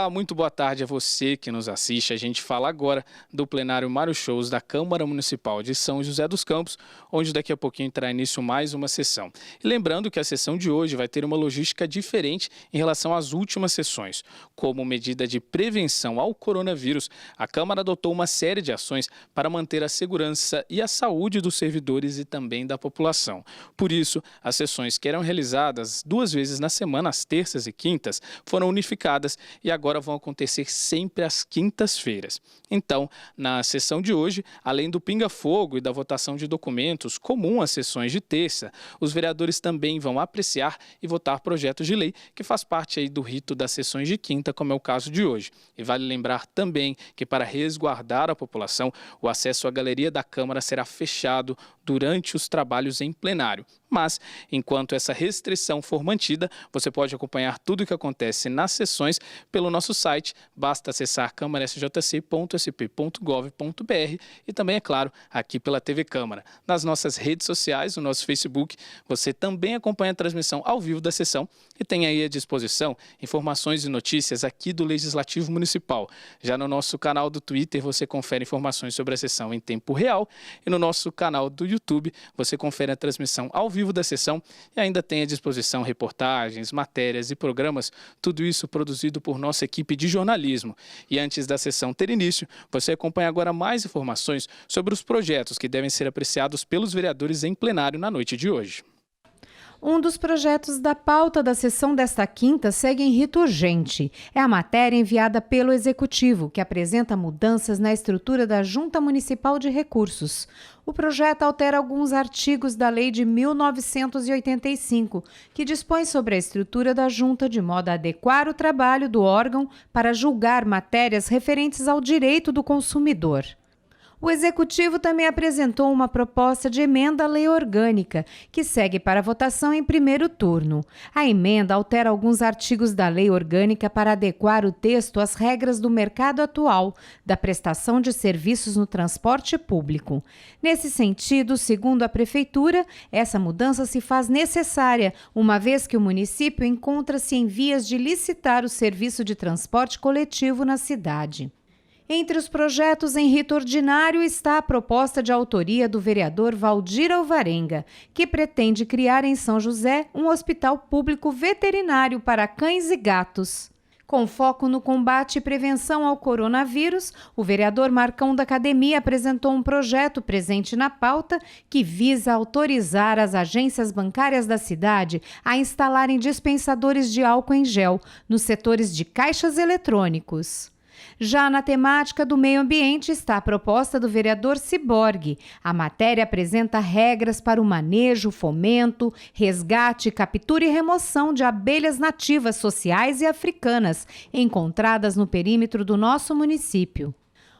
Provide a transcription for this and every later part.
Olá, muito boa tarde a você que nos assiste. A gente fala agora do plenário Mário Shows da Câmara Municipal de São José dos Campos, onde daqui a pouquinho terá início mais uma sessão. E lembrando que a sessão de hoje vai ter uma logística diferente em relação às últimas sessões. Como medida de prevenção ao coronavírus, a Câmara adotou uma série de ações para manter a segurança e a saúde dos servidores e também da população. Por isso, as sessões que eram realizadas 2 vezes na semana, às terças e quintas, foram unificadas e agora vão acontecer sempre às quintas-feiras. Então, na sessão de hoje, além do pinga-fogo e da votação de documentos comum às sessões de terça, os vereadores também vão apreciar e votar projetos de lei que faz parte aí do rito das sessões de quinta, como é o caso de hoje. E vale lembrar também que para resguardar a população, o acesso à galeria da Câmara será fechado durante os trabalhos em plenário. Mas, enquanto essa restrição for mantida, você pode acompanhar tudo o que acontece nas sessões pelo nosso site. Basta acessar câmarasjc.sp.gov.br e também, é claro, aqui pela TV Câmara. Nas nossas redes sociais, no nosso Facebook, você também acompanha a transmissão ao vivo da sessão e tem aí à disposição informações e notícias aqui do Legislativo Municipal. Já no nosso canal do Twitter, você confere informações sobre a sessão em tempo real e no nosso canal do YouTube, você confere a transmissão ao vivo da sessão e ainda tem à disposição reportagens, matérias e programas, tudo isso produzido por nossa equipe de jornalismo. E antes da sessão ter início, você acompanha agora mais informações sobre os projetos que devem ser apreciados pelos vereadores em plenário na noite de hoje. Um dos projetos da pauta da sessão desta quinta segue em rito urgente. É a matéria enviada pelo Executivo, que apresenta mudanças na estrutura da Junta Municipal de Recursos. O projeto altera alguns artigos da Lei de 1985, que dispõe sobre a estrutura da Junta de modo a adequar o trabalho do órgão para julgar matérias referentes ao direito do consumidor. O Executivo também apresentou uma proposta de emenda à lei orgânica, que segue para votação em primeiro turno. A emenda altera alguns artigos da lei orgânica para adequar o texto às regras do mercado atual, da prestação de serviços no transporte público. Nesse sentido, segundo a Prefeitura, essa mudança se faz necessária, uma vez que o município encontra-se em vias de licitar o serviço de transporte coletivo na cidade. Entre os projetos em rito ordinário está a proposta de autoria do vereador Valdir Alvarenga, que pretende criar em São José um hospital público veterinário para cães e gatos. Com foco no combate e prevenção ao coronavírus, o vereador Marcão da Academia apresentou um projeto presente na pauta que visa autorizar as agências bancárias da cidade a instalarem dispensadores de álcool em gel nos setores de caixas eletrônicos. Já na temática do meio ambiente está a proposta do vereador Ciborgue. A matéria apresenta regras para o manejo, fomento, resgate, captura e remoção de abelhas nativas sociais e africanas encontradas no perímetro do nosso município.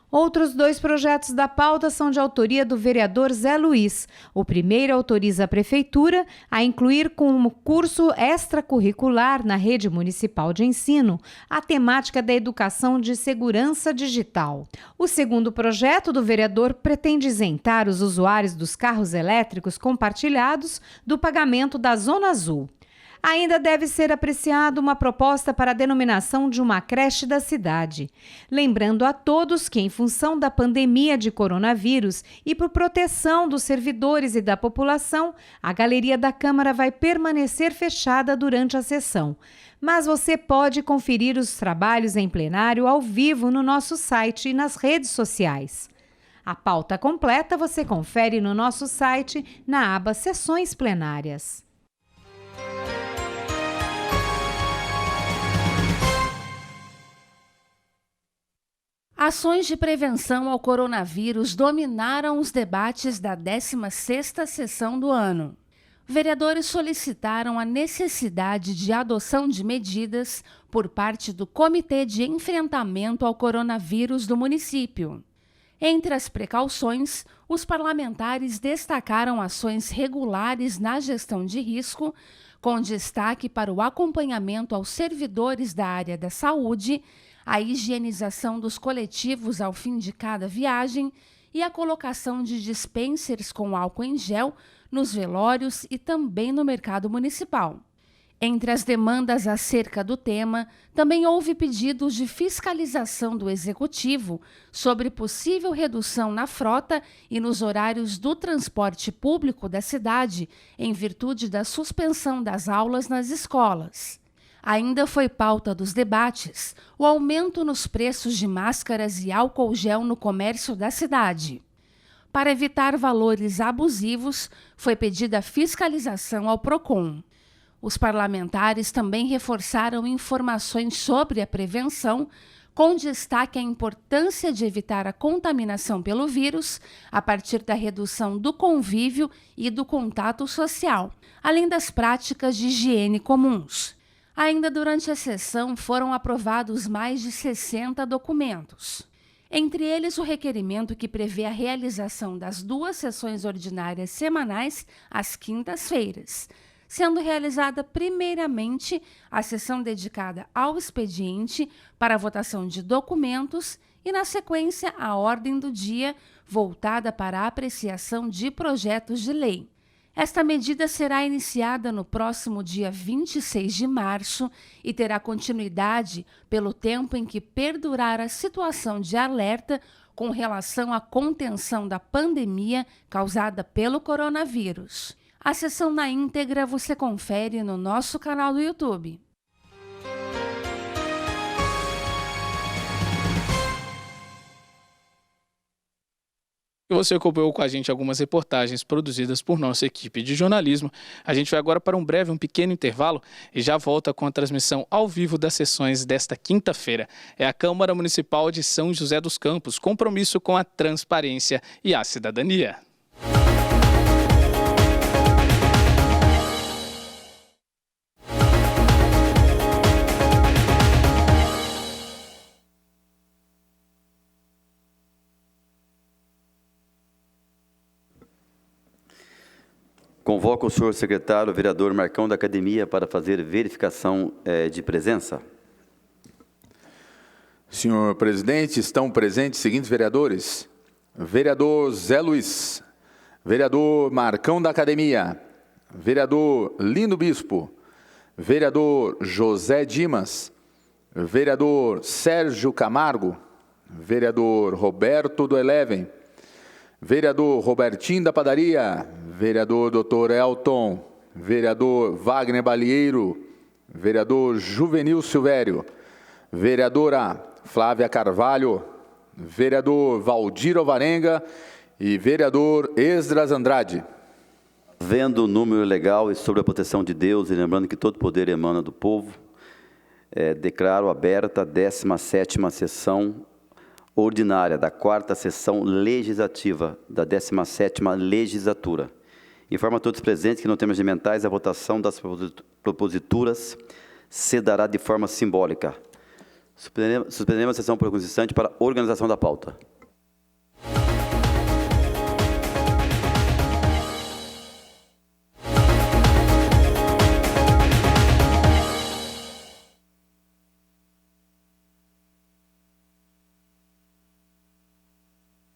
Outros 2 projetos da pauta são de autoria do vereador Zé Luiz. O primeiro autoriza a Prefeitura a incluir como curso extracurricular na rede municipal de ensino a temática da educação de segurança digital. O segundo projeto do vereador pretende isentar os usuários dos carros elétricos compartilhados do pagamento da Zona Azul. Ainda deve ser apreciada uma proposta para a denominação de uma creche da cidade. Lembrando a todos que, em função da pandemia de coronavírus e por proteção dos servidores e da população, a Galeria da Câmara vai permanecer fechada durante a sessão. Mas você pode conferir os trabalhos em plenário ao vivo no nosso site e nas redes sociais. A pauta completa você confere no nosso site, na aba Sessões Plenárias. Ações de prevenção ao coronavírus dominaram os debates da 16ª sessão do ano. Vereadores solicitaram a necessidade de adoção de medidas por parte do Comitê de Enfrentamento ao Coronavírus do município. Entre as precauções, os parlamentares destacaram ações regulares na gestão de risco, com destaque para o acompanhamento aos servidores da área da saúde, a higienização dos coletivos ao fim de cada viagem e a colocação de dispensers com álcool em gel nos velórios e também no mercado municipal. Entre as demandas acerca do tema, também houve pedidos de fiscalização do Executivo sobre possível redução na frota e nos horários do transporte público da cidade, em virtude da suspensão das aulas nas escolas. Ainda foi pauta dos debates o aumento nos preços de máscaras e álcool gel no comércio da cidade. Para evitar valores abusivos, foi pedida fiscalização ao PROCON. Os parlamentares também reforçaram informações sobre a prevenção, com destaque à importância de evitar a contaminação pelo vírus a partir da redução do convívio e do contato social, além das práticas de higiene comuns. Ainda durante a sessão foram aprovados mais de 60 documentos. Entre eles, o requerimento que prevê a realização das 2 sessões ordinárias semanais às quintas-feiras, sendo realizada primeiramente a sessão dedicada ao expediente para a votação de documentos e, na sequência, a ordem do dia voltada para a apreciação de projetos de lei. Esta medida será iniciada no próximo dia 26 de março e terá continuidade pelo tempo em que perdurar a situação de alerta com relação à contenção da pandemia causada pelo coronavírus. A sessão na íntegra você confere no nosso canal do YouTube. Você acompanhou com a gente algumas reportagens produzidas por nossa equipe de jornalismo. A gente vai agora para um pequeno intervalo e já volta com a transmissão ao vivo das sessões desta quinta-feira. É a Câmara Municipal de São José dos Campos, compromisso com a transparência e a cidadania. Convoco o senhor secretário, o vereador Marcão da Academia, para fazer verificação de presença. Senhor presidente, estão presentes os seguintes vereadores: vereador Zé Luiz, vereador Marcão da Academia, vereador Lino Bispo, vereador José Dimas, vereador Sérgio Camargo, vereador Roberto do Eleven, vereador Robertinho da Padaria, vereador Dr. Elton, vereador Wagner Balieiro, vereador Juvenil Silvério, vereadora Flávia Carvalho, vereador Valdir Alvarenga e vereador Esdras Andrade. Vendo o número legal e sobre a proteção de Deus, e lembrando que todo poder emana do povo, declaro aberta a 17ª sessão ordinária da 4ª sessão legislativa da 17ª legislatura. Informo a todos os presentes que no tema regimentais a votação das proposituras se dará de forma simbólica. Suspendemos a sessão por alguns instantes para a organização da pauta.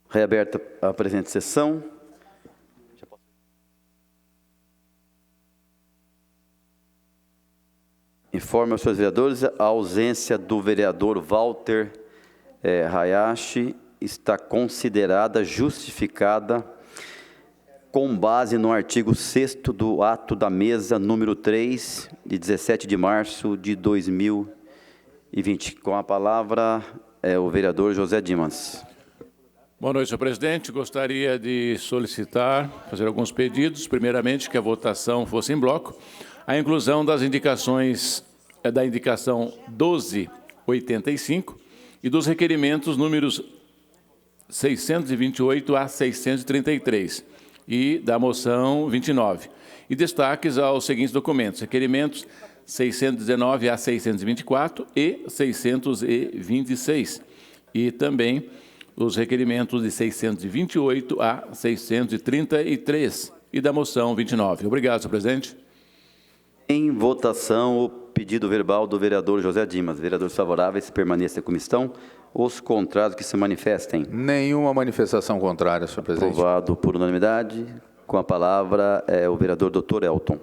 Reaberta a presente sessão. Informe aos senhores vereadores a ausência do vereador Walter Hayashi está considerada justificada com base no artigo 6º do ato da mesa número 3, de 17 de março de 2020. Com a palavra, o vereador José Dimas. Boa noite, senhor presidente. Gostaria de fazer alguns pedidos. Primeiramente, que a votação fosse em bloco. A inclusão das indicações, da indicação 1285 e dos requerimentos números 628 a 633 e da moção 29. E destaques aos seguintes documentos: requerimentos 619 a 624 e 626. E também os requerimentos de 628 a 633 e da moção 29. Obrigado, senhor presidente. Em votação, o pedido verbal do vereador José Dimas. Vereadores favoráveis, permaneçam como estão. Os contrários que se manifestem. Nenhuma manifestação contrária, senhor presidente. Aprovado por unanimidade. Com a palavra, o vereador Dr. Elton.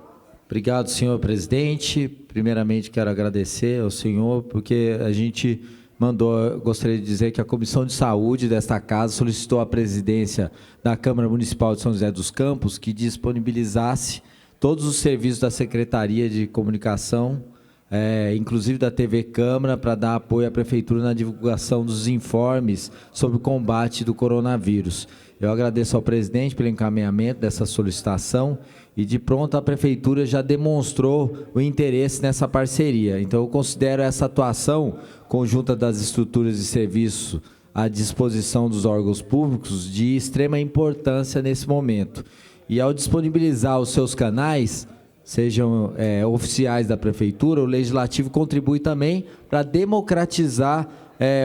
Obrigado, senhor presidente. Primeiramente, quero agradecer ao senhor, porque a gente gostaria de dizer que a Comissão de Saúde desta casa solicitou à presidência da Câmara Municipal de São José dos Campos que disponibilizasse todos os serviços da Secretaria de Comunicação, inclusive da TV Câmara, para dar apoio à Prefeitura na divulgação dos informes sobre o combate do coronavírus. Eu agradeço ao presidente pelo encaminhamento dessa solicitação e, de pronto, a Prefeitura já demonstrou o interesse nessa parceria. Então, eu considero essa atuação conjunta das estruturas de serviço à disposição dos órgãos públicos de extrema importância nesse momento. E, ao disponibilizar os seus canais, sejam oficiais da Prefeitura, o Legislativo contribui também para democratizar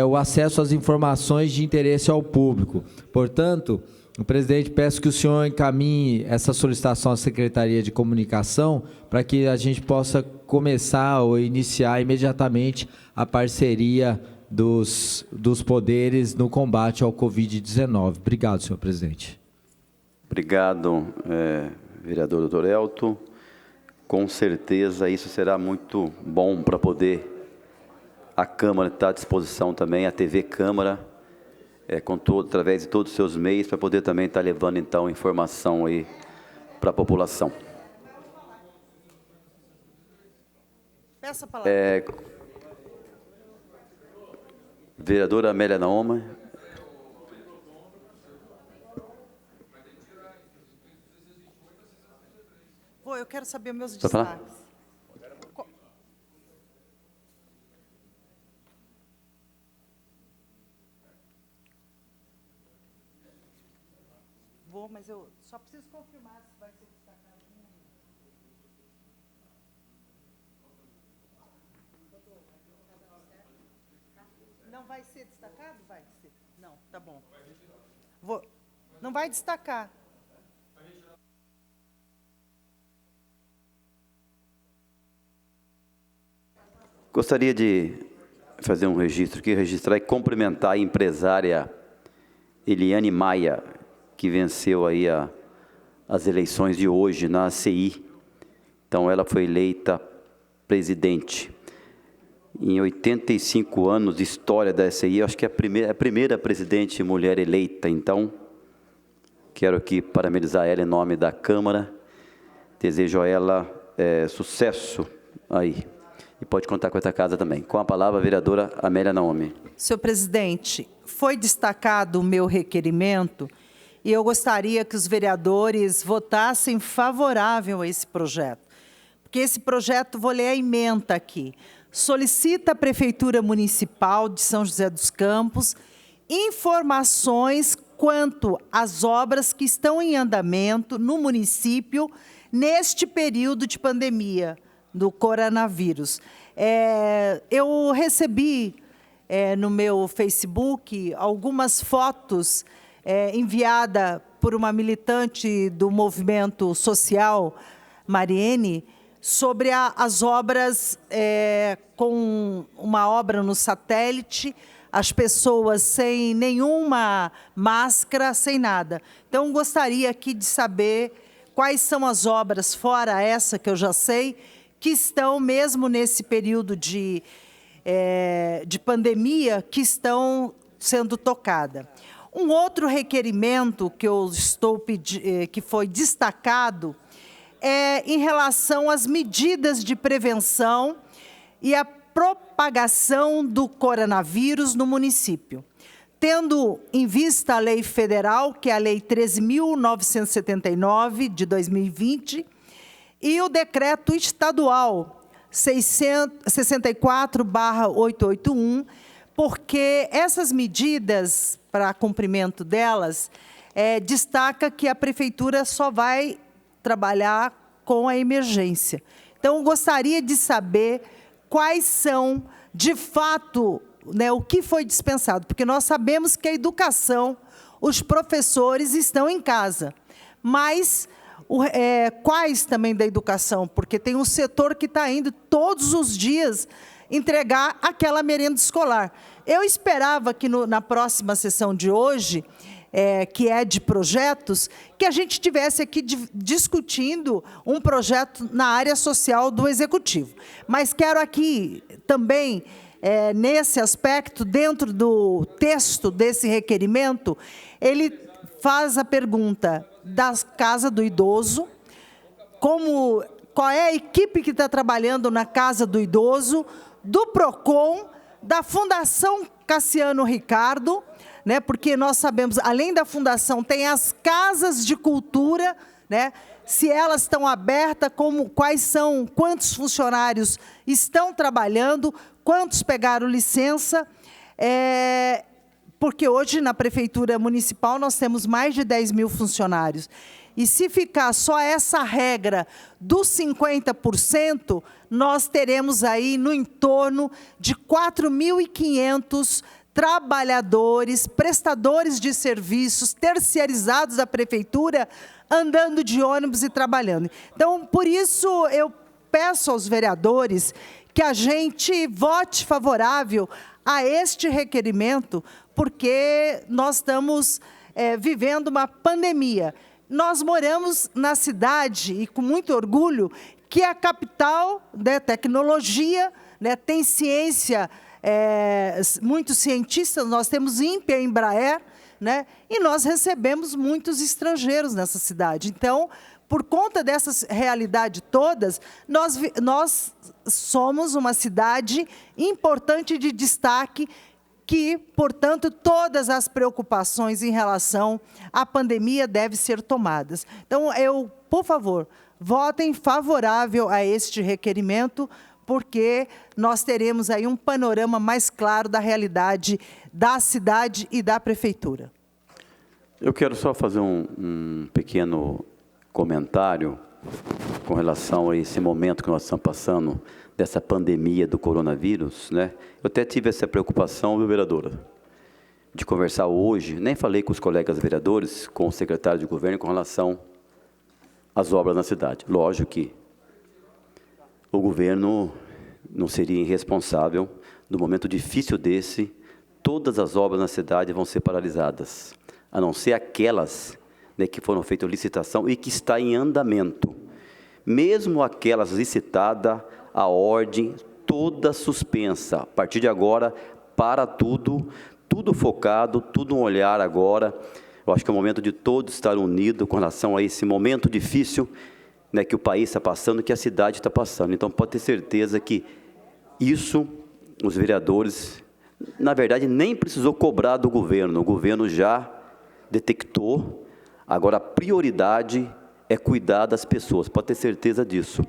o acesso às informações de interesse ao público. Portanto, o presidente, peço que o senhor encaminhe essa solicitação à Secretaria de Comunicação para que a gente possa começar ou iniciar imediatamente a parceria dos poderes no combate ao Covid-19. Obrigado, senhor presidente. Obrigado, vereador doutor Elton. Com certeza isso será muito bom para poder a Câmara estar à disposição também, a TV Câmara, através de todos os seus meios, para poder também estar levando, então, informação aí para a população. Peça a palavra. Vereadora Amélia Naoma. Eu quero saber meus destaques. Mas eu só preciso confirmar se vai ser destacado. Não vai ser destacado? Vai ser. Não, tá bom. Não vai destacar. Gostaria de fazer um registro aqui, registrar e cumprimentar a empresária Eliane Maia, que venceu aí as eleições de hoje na ACI. Então, ela foi eleita presidente. Em 85 anos de história da ACI, acho que é a primeira presidente mulher eleita. Então, quero aqui parabenizar ela em nome da Câmara. Desejo a ela sucesso aí. E pode contar com essa casa também. Com a palavra, a vereadora Amélia Naomi. Senhor presidente, foi destacado o meu requerimento e eu gostaria que os vereadores votassem favorável a esse projeto. Porque esse projeto, vou ler a ementa aqui, solicita à Prefeitura Municipal de São José dos Campos informações quanto às obras que estão em andamento no município neste período de pandemia do coronavírus. Eu recebi no meu Facebook algumas fotos enviada por uma militante do movimento social, Mariene, sobre as obras, com uma obra no satélite, as pessoas sem nenhuma máscara, sem nada. Então, gostaria aqui de saber quais são as obras, fora essa que eu já sei, que estão, mesmo nesse período de pandemia, que estão sendo tocadas. Um outro requerimento que eu estou pedindo, que foi destacado, é em relação às medidas de prevenção e a propagação do coronavírus no município. Tendo em vista a lei federal, que é a Lei 13.979, de 2020, e o decreto estadual 64/881, porque essas medidas, para cumprimento delas, destaca que a Prefeitura só vai trabalhar com a emergência. Então, eu gostaria de saber quais são, de fato, o que foi dispensado, porque nós sabemos que a educação, os professores estão em casa, mas quais também da educação? Porque tem um setor que está indo todos os dias entregar aquela merenda escolar. Eu esperava que na próxima sessão de hoje que é de projetos, que a gente estivesse aqui discutindo um projeto na área social do Executivo. Mas quero aqui também, nesse aspecto, dentro do texto desse requerimento, ele faz a pergunta da Casa do Idoso, qual é a equipe que está trabalhando na Casa do Idoso, do PROCON, da Fundação Cassiano Ricardo, né, porque nós sabemos, além da fundação, tem as casas de cultura, né, se elas estão abertas, quantos funcionários estão trabalhando, quantos pegaram licença, porque hoje na Prefeitura Municipal nós temos mais de 10 mil funcionários. E se ficar só essa regra dos 50%, nós teremos aí no entorno de 4.500 trabalhadores, prestadores de serviços terceirizados da Prefeitura, andando de ônibus e trabalhando. Então, por isso, eu peço aos vereadores que a gente vote favorável a este requerimento, porque nós estamos vivendo uma pandemia. Nós moramos na cidade, e com muito orgulho, que é a capital da tecnologia, né, tem ciência, muitos cientistas, nós temos INPE, Embraer, né, e nós recebemos muitos estrangeiros nessa cidade. Então, por conta dessas realidades todas, nós somos uma cidade importante de destaque, que, portanto, todas as preocupações em relação à pandemia devem ser tomadas. Então, por favor, votem favorável a este requerimento, porque nós teremos aí um panorama mais claro da realidade da cidade e da Prefeitura. Eu quero só fazer um pequeno comentário com relação a esse momento que nós estamos passando, dessa pandemia do coronavírus, né? Eu até tive essa preocupação, viu, vereadora, de conversar hoje, nem falei com os colegas vereadores, com o secretário de governo, com relação às obras na cidade. Lógico que o governo não seria irresponsável, no momento difícil desse, todas as obras na cidade vão ser paralisadas, a não ser aquelas, né, que foram feitas licitação e que está em andamento. Mesmo aquelas licitadas, a ordem toda suspensa. A partir de agora, para tudo focado, tudo um olhar agora. Eu acho que é o momento de todos estar unidos com relação a esse momento difícil, né, que o país está passando, que a cidade está passando. Então, pode ter certeza que isso, os vereadores, na verdade, nem precisou cobrar do governo. O governo já detectou. Agora, a prioridade é cuidar das pessoas. Pode ter certeza disso.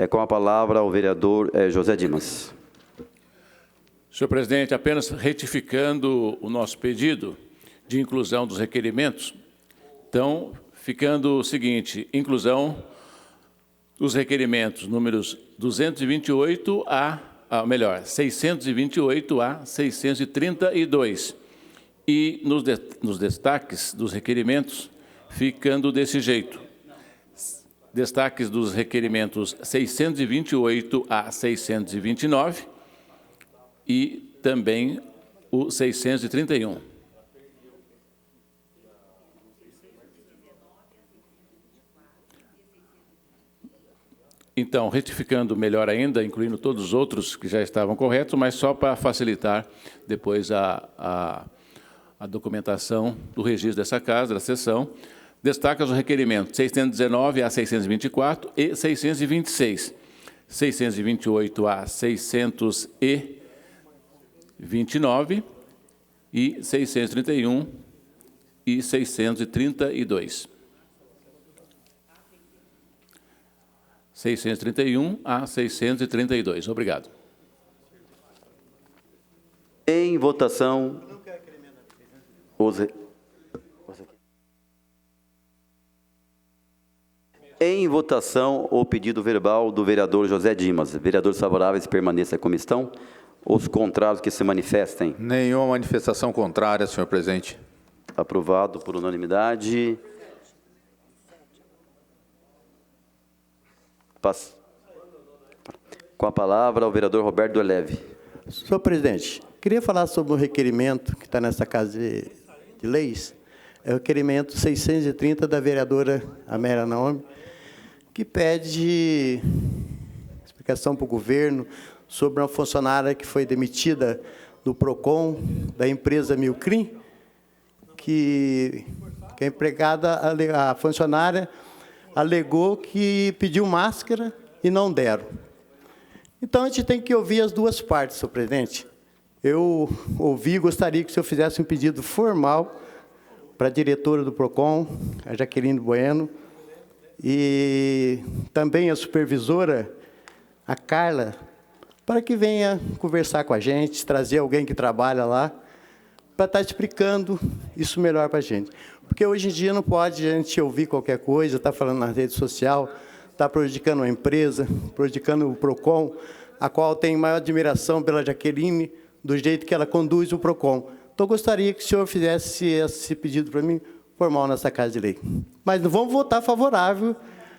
Com a palavra o vereador José Dimas. Senhor presidente, apenas retificando o nosso pedido de inclusão dos requerimentos. Então, ficando o seguinte, inclusão dos requerimentos números 228 628 a 632. E nos destaques dos requerimentos, ficando desse jeito. Destaques dos requerimentos 628 a 629 e também o 631. Então, retificando melhor ainda, incluindo todos os outros que já estavam corretos, mas só para facilitar depois a documentação do registro dessa casa, da sessão, destaca os requerimentos 619 a 624 e 626, 628 a 629 e 631 e 632. 631 a 632. Obrigado. Em votação. Em votação, o pedido verbal do vereador José Dimas. Vereadores favoráveis, permaneça a comissão. Os contrários que se manifestem. Nenhuma manifestação contrária, senhor presidente. Aprovado por unanimidade. Com a palavra, o vereador Roberto Eleve. Senhor presidente, queria falar sobre um requerimento que está nessa Casa de Leis, É o requerimento 630 da vereadora Amélia Naomi, que pede explicação para o governo sobre uma funcionária que foi demitida do PROCON, da empresa Milcrim, que a empregada, a funcionária, alegou que pediu máscara e não deram. Então, a gente tem que ouvir as duas partes, senhor presidente. Eu gostaria que o senhor fizesse um pedido formal para a diretora do PROCON, a Jaqueline Bueno, e também a supervisora, a Carla, para que venha conversar com a gente, trazer alguém que trabalha lá, para estar explicando isso melhor para a gente. Porque hoje em dia não pode a gente ouvir qualquer coisa, está falando na rede social, está prejudicando a empresa, prejudicando o PROCON, a qual tenho maior admiração pela Jaqueline, do jeito que ela conduz o PROCON. Então, gostaria que o senhor fizesse esse pedido para mim, formal nessa Casa de Lei. Mas não vamos votar favorável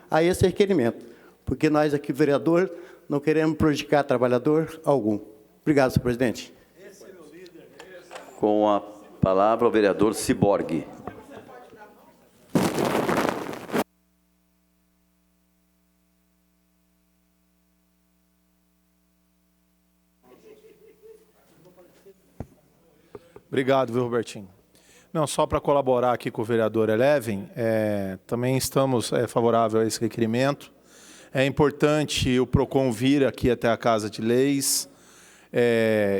a esse requerimento, porque nós aqui, vereador, não queremos prejudicar trabalhador algum. Obrigado, senhor presidente. Com a palavra, o vereador Ciborgue. Obrigado, viu, Robertinho? Não, só para colaborar aqui com o vereador Eleven, também estamos favoráveis a esse requerimento. É importante o PROCON vir aqui até a Casa de Leis.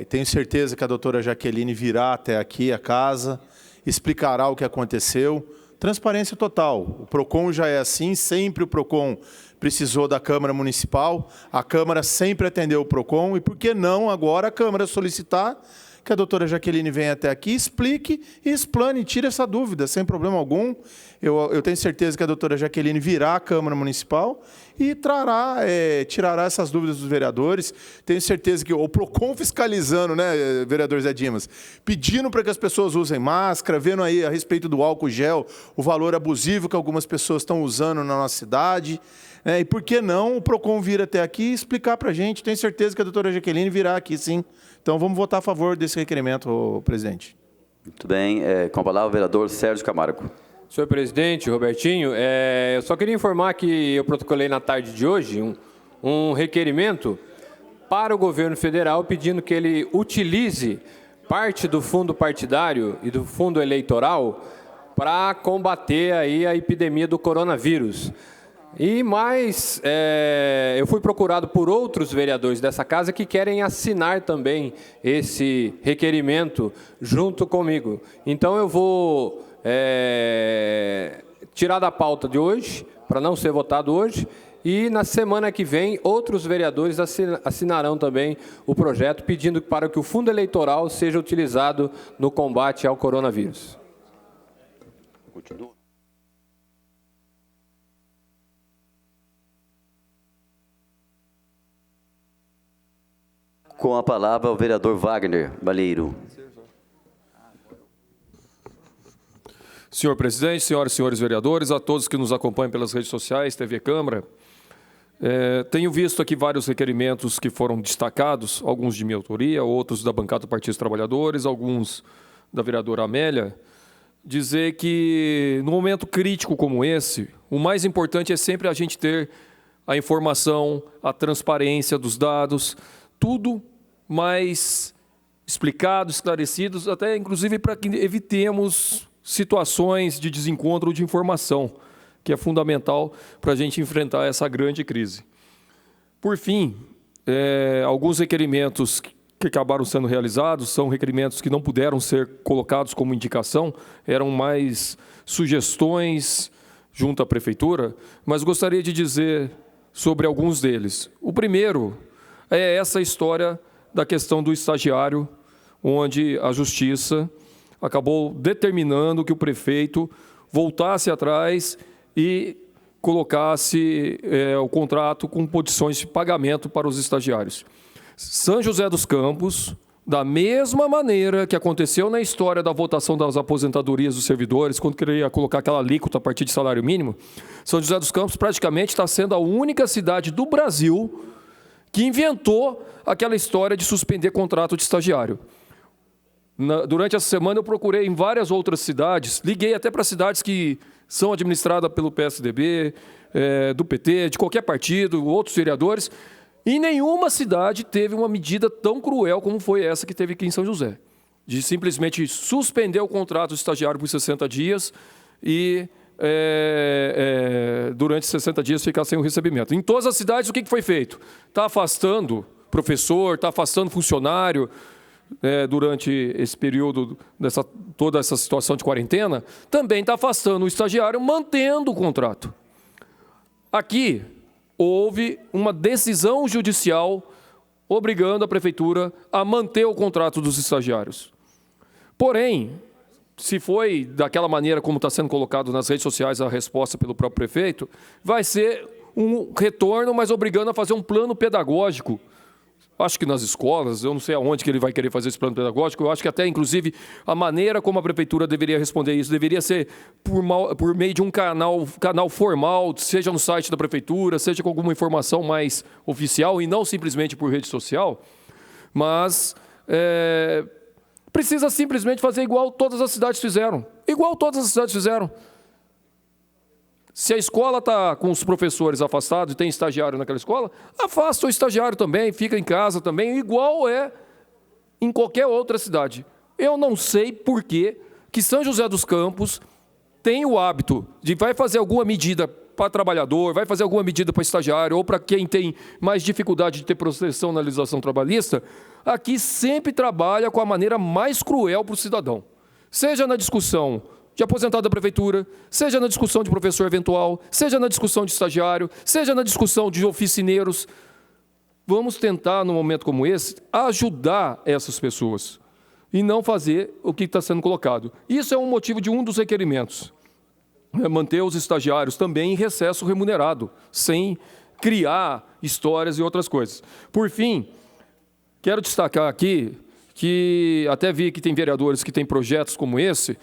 Tenho certeza que a doutora Jaqueline virá até aqui a casa, explicará o que aconteceu. Transparência total. O PROCON já é assim, sempre o PROCON precisou da Câmara Municipal, a Câmara sempre atendeu o PROCON, e por que não agora a Câmara solicitar que a doutora Jaqueline venha até aqui, explique e explane, tire essa dúvida, sem problema algum. Eu tenho certeza que a doutora Jaqueline virá à Câmara Municipal e tirará essas dúvidas dos vereadores. Tenho certeza que o PROCON fiscalizando, né, vereador Zé Dimas, pedindo para que as pessoas usem máscara, vendo aí a respeito do álcool gel, o valor abusivo que algumas pessoas estão usando na nossa cidade. E por que não o PROCON vir até aqui e explicar para a gente? Tenho certeza que a doutora Jaqueline virá aqui, sim. Então, vamos votar a favor desse requerimento, presidente. Muito bem. Com a palavra, o vereador Sérgio Camargo. Senhor presidente, Robertinho, eu só queria informar que eu protocolei na tarde de hoje um requerimento para o governo federal pedindo que ele utilize parte do fundo partidário e do fundo eleitoral para combater aí a epidemia do coronavírus. E mais, eu fui procurado por outros vereadores dessa casa que querem assinar também esse requerimento junto comigo. Então, eu vou tirar da pauta de hoje, para não ser votado hoje, e na semana que vem outros vereadores assinarão também o projeto pedindo para que o fundo eleitoral seja utilizado no combate ao coronavírus. Continua. Com a palavra, o vereador Wagner Balheiro. Senhor presidente, senhoras e senhores vereadores, a todos que nos acompanham pelas redes sociais, TV Câmara, tenho visto aqui vários requerimentos que foram destacados, alguns de minha autoria, outros da bancada do Partido dos Trabalhadores, alguns da vereadora Amélia, dizer que, num momento crítico como esse, o mais importante é sempre a gente ter a informação, a transparência dos dados, tudo mais explicado, esclarecidos, até inclusive para que evitemos situações de desencontro de informação, que é fundamental para a gente enfrentar essa grande crise. Por fim, alguns requerimentos que acabaram sendo realizados são requerimentos que não puderam ser colocados como indicação, eram mais sugestões junto à Prefeitura, mas gostaria de dizer sobre alguns deles. O primeiro é essa história da questão do estagiário, onde a Justiça acabou determinando que o prefeito voltasse atrás e colocasse o contrato com condições de pagamento para os estagiários. São José dos Campos, da mesma maneira que aconteceu na história da votação das aposentadorias dos servidores, quando queria colocar aquela alíquota a partir de salário mínimo, São José dos Campos praticamente está sendo a única cidade do Brasil que inventou aquela história de suspender contrato de estagiário. Durante essa semana eu procurei em várias outras cidades, liguei até para cidades que são administradas pelo PSDB, do PT, de qualquer partido, outros vereadores, e nenhuma cidade teve uma medida tão cruel como foi essa que teve aqui em São José, de simplesmente suspender o contrato do estagiário por 60 dias e durante 60 dias ficar sem o recebimento. Em todas as cidades, o que foi feito? Está afastando professor, está afastando funcionário durante esse período, toda essa situação de quarentena, também está afastando o estagiário, mantendo o contrato. Aqui houve uma decisão judicial obrigando a prefeitura a manter o contrato dos estagiários. Porém, se foi daquela maneira como está sendo colocado nas redes sociais a resposta pelo próprio prefeito, vai ser um retorno, mas obrigando a fazer um plano pedagógico. Acho que nas escolas, eu não sei aonde que ele vai querer fazer esse plano pedagógico, eu acho que até, inclusive, a maneira como a prefeitura deveria responder isso deveria ser por meio de um canal formal, seja no site da prefeitura, seja com alguma informação mais oficial e não simplesmente por rede social, mas precisa simplesmente fazer igual todas as cidades fizeram. Igual todas as cidades fizeram. Se a escola está com os professores afastados e tem estagiário naquela escola, afasta o estagiário também, fica em casa também, igual é em qualquer outra cidade. Eu não sei por que São José dos Campos tem o hábito de vai fazer alguma medida para trabalhador, vai fazer alguma medida para estagiário ou para quem tem mais dificuldade de ter proteção na legislação trabalhista, aqui sempre trabalha com a maneira mais cruel para o cidadão. Seja na discussão de aposentado da prefeitura, seja na discussão de professor eventual, seja na discussão de estagiário, seja na discussão de oficineiros. Vamos tentar, num momento como esse, ajudar essas pessoas e não fazer o que está sendo colocado. Isso é um motivo de um dos requerimentos. Manter os estagiários também em recesso remunerado, sem criar histórias e outras coisas. Por fim, quero destacar aqui que até vi que tem vereadores que têm projetos como esse,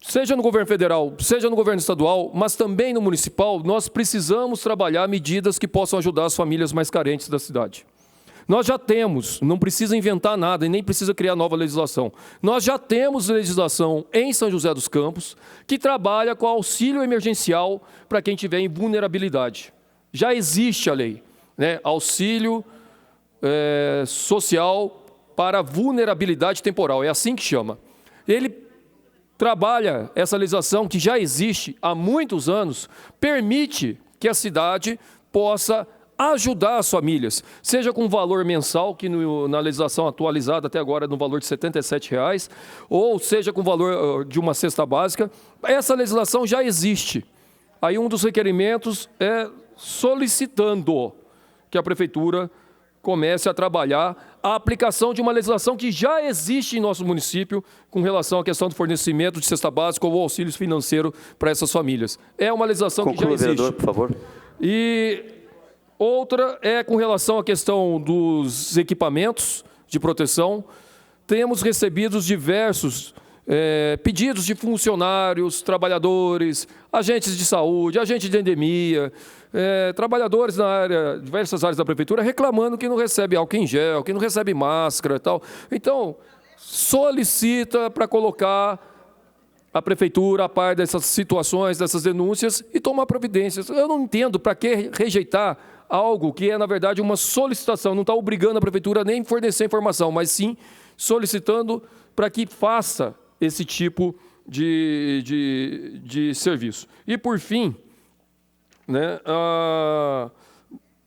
seja no governo federal, seja no governo estadual, mas também no municipal, nós precisamos trabalhar medidas que possam ajudar as famílias mais carentes da cidade. Nós já temos, não precisa inventar nada e nem precisa criar nova legislação. Nós já temos legislação em São José dos Campos que trabalha com auxílio emergencial para quem tiver em vulnerabilidade. Já existe a lei, né? Auxílio social para vulnerabilidade temporal, é assim que chama. Ele trabalha essa legislação que já existe há muitos anos, permite que a cidade possa ajudar as famílias, seja com valor mensal, que na legislação atualizada até agora é no valor de R$ 77,00, ou seja com valor de uma cesta básica. Essa legislação já existe. Aí um dos requerimentos é solicitando que a prefeitura comece a trabalhar a aplicação de uma legislação que já existe em nosso município com relação à questão do fornecimento de cesta básica ou auxílio financeiro para essas famílias. É uma legislação que já existe. Vereador, por favor. E outra é com relação à questão dos equipamentos de proteção. Temos recebido diversos pedidos de funcionários, trabalhadores, agentes de saúde, agentes de endemia, trabalhadores diversas áreas da prefeitura reclamando que não recebe álcool em gel, que não recebe máscara e tal. Então, solicita para colocar a prefeitura a par dessas situações, dessas denúncias e tomar providências. Eu não entendo para que rejeitar algo que é, na verdade, uma solicitação. Não está obrigando a prefeitura nem a fornecer informação, mas sim solicitando para que faça esse tipo de serviço. E, por fim, né,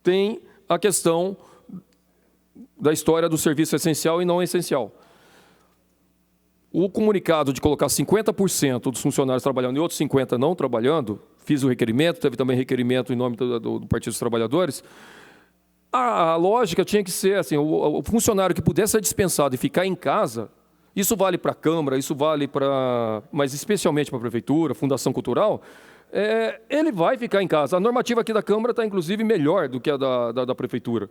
tem a questão da história do serviço essencial e não essencial. O comunicado de colocar 50% dos funcionários trabalhando e outros 50% não trabalhando, fiz o requerimento, teve também requerimento em nome do Partido dos Trabalhadores. A lógica tinha que ser assim, o funcionário que pudesse ser dispensado e ficar em casa, isso vale para a Câmara, isso vale para, mas especialmente para a Prefeitura, Fundação Cultural, ele vai ficar em casa. A normativa aqui da Câmara está, inclusive, melhor do que a da Prefeitura,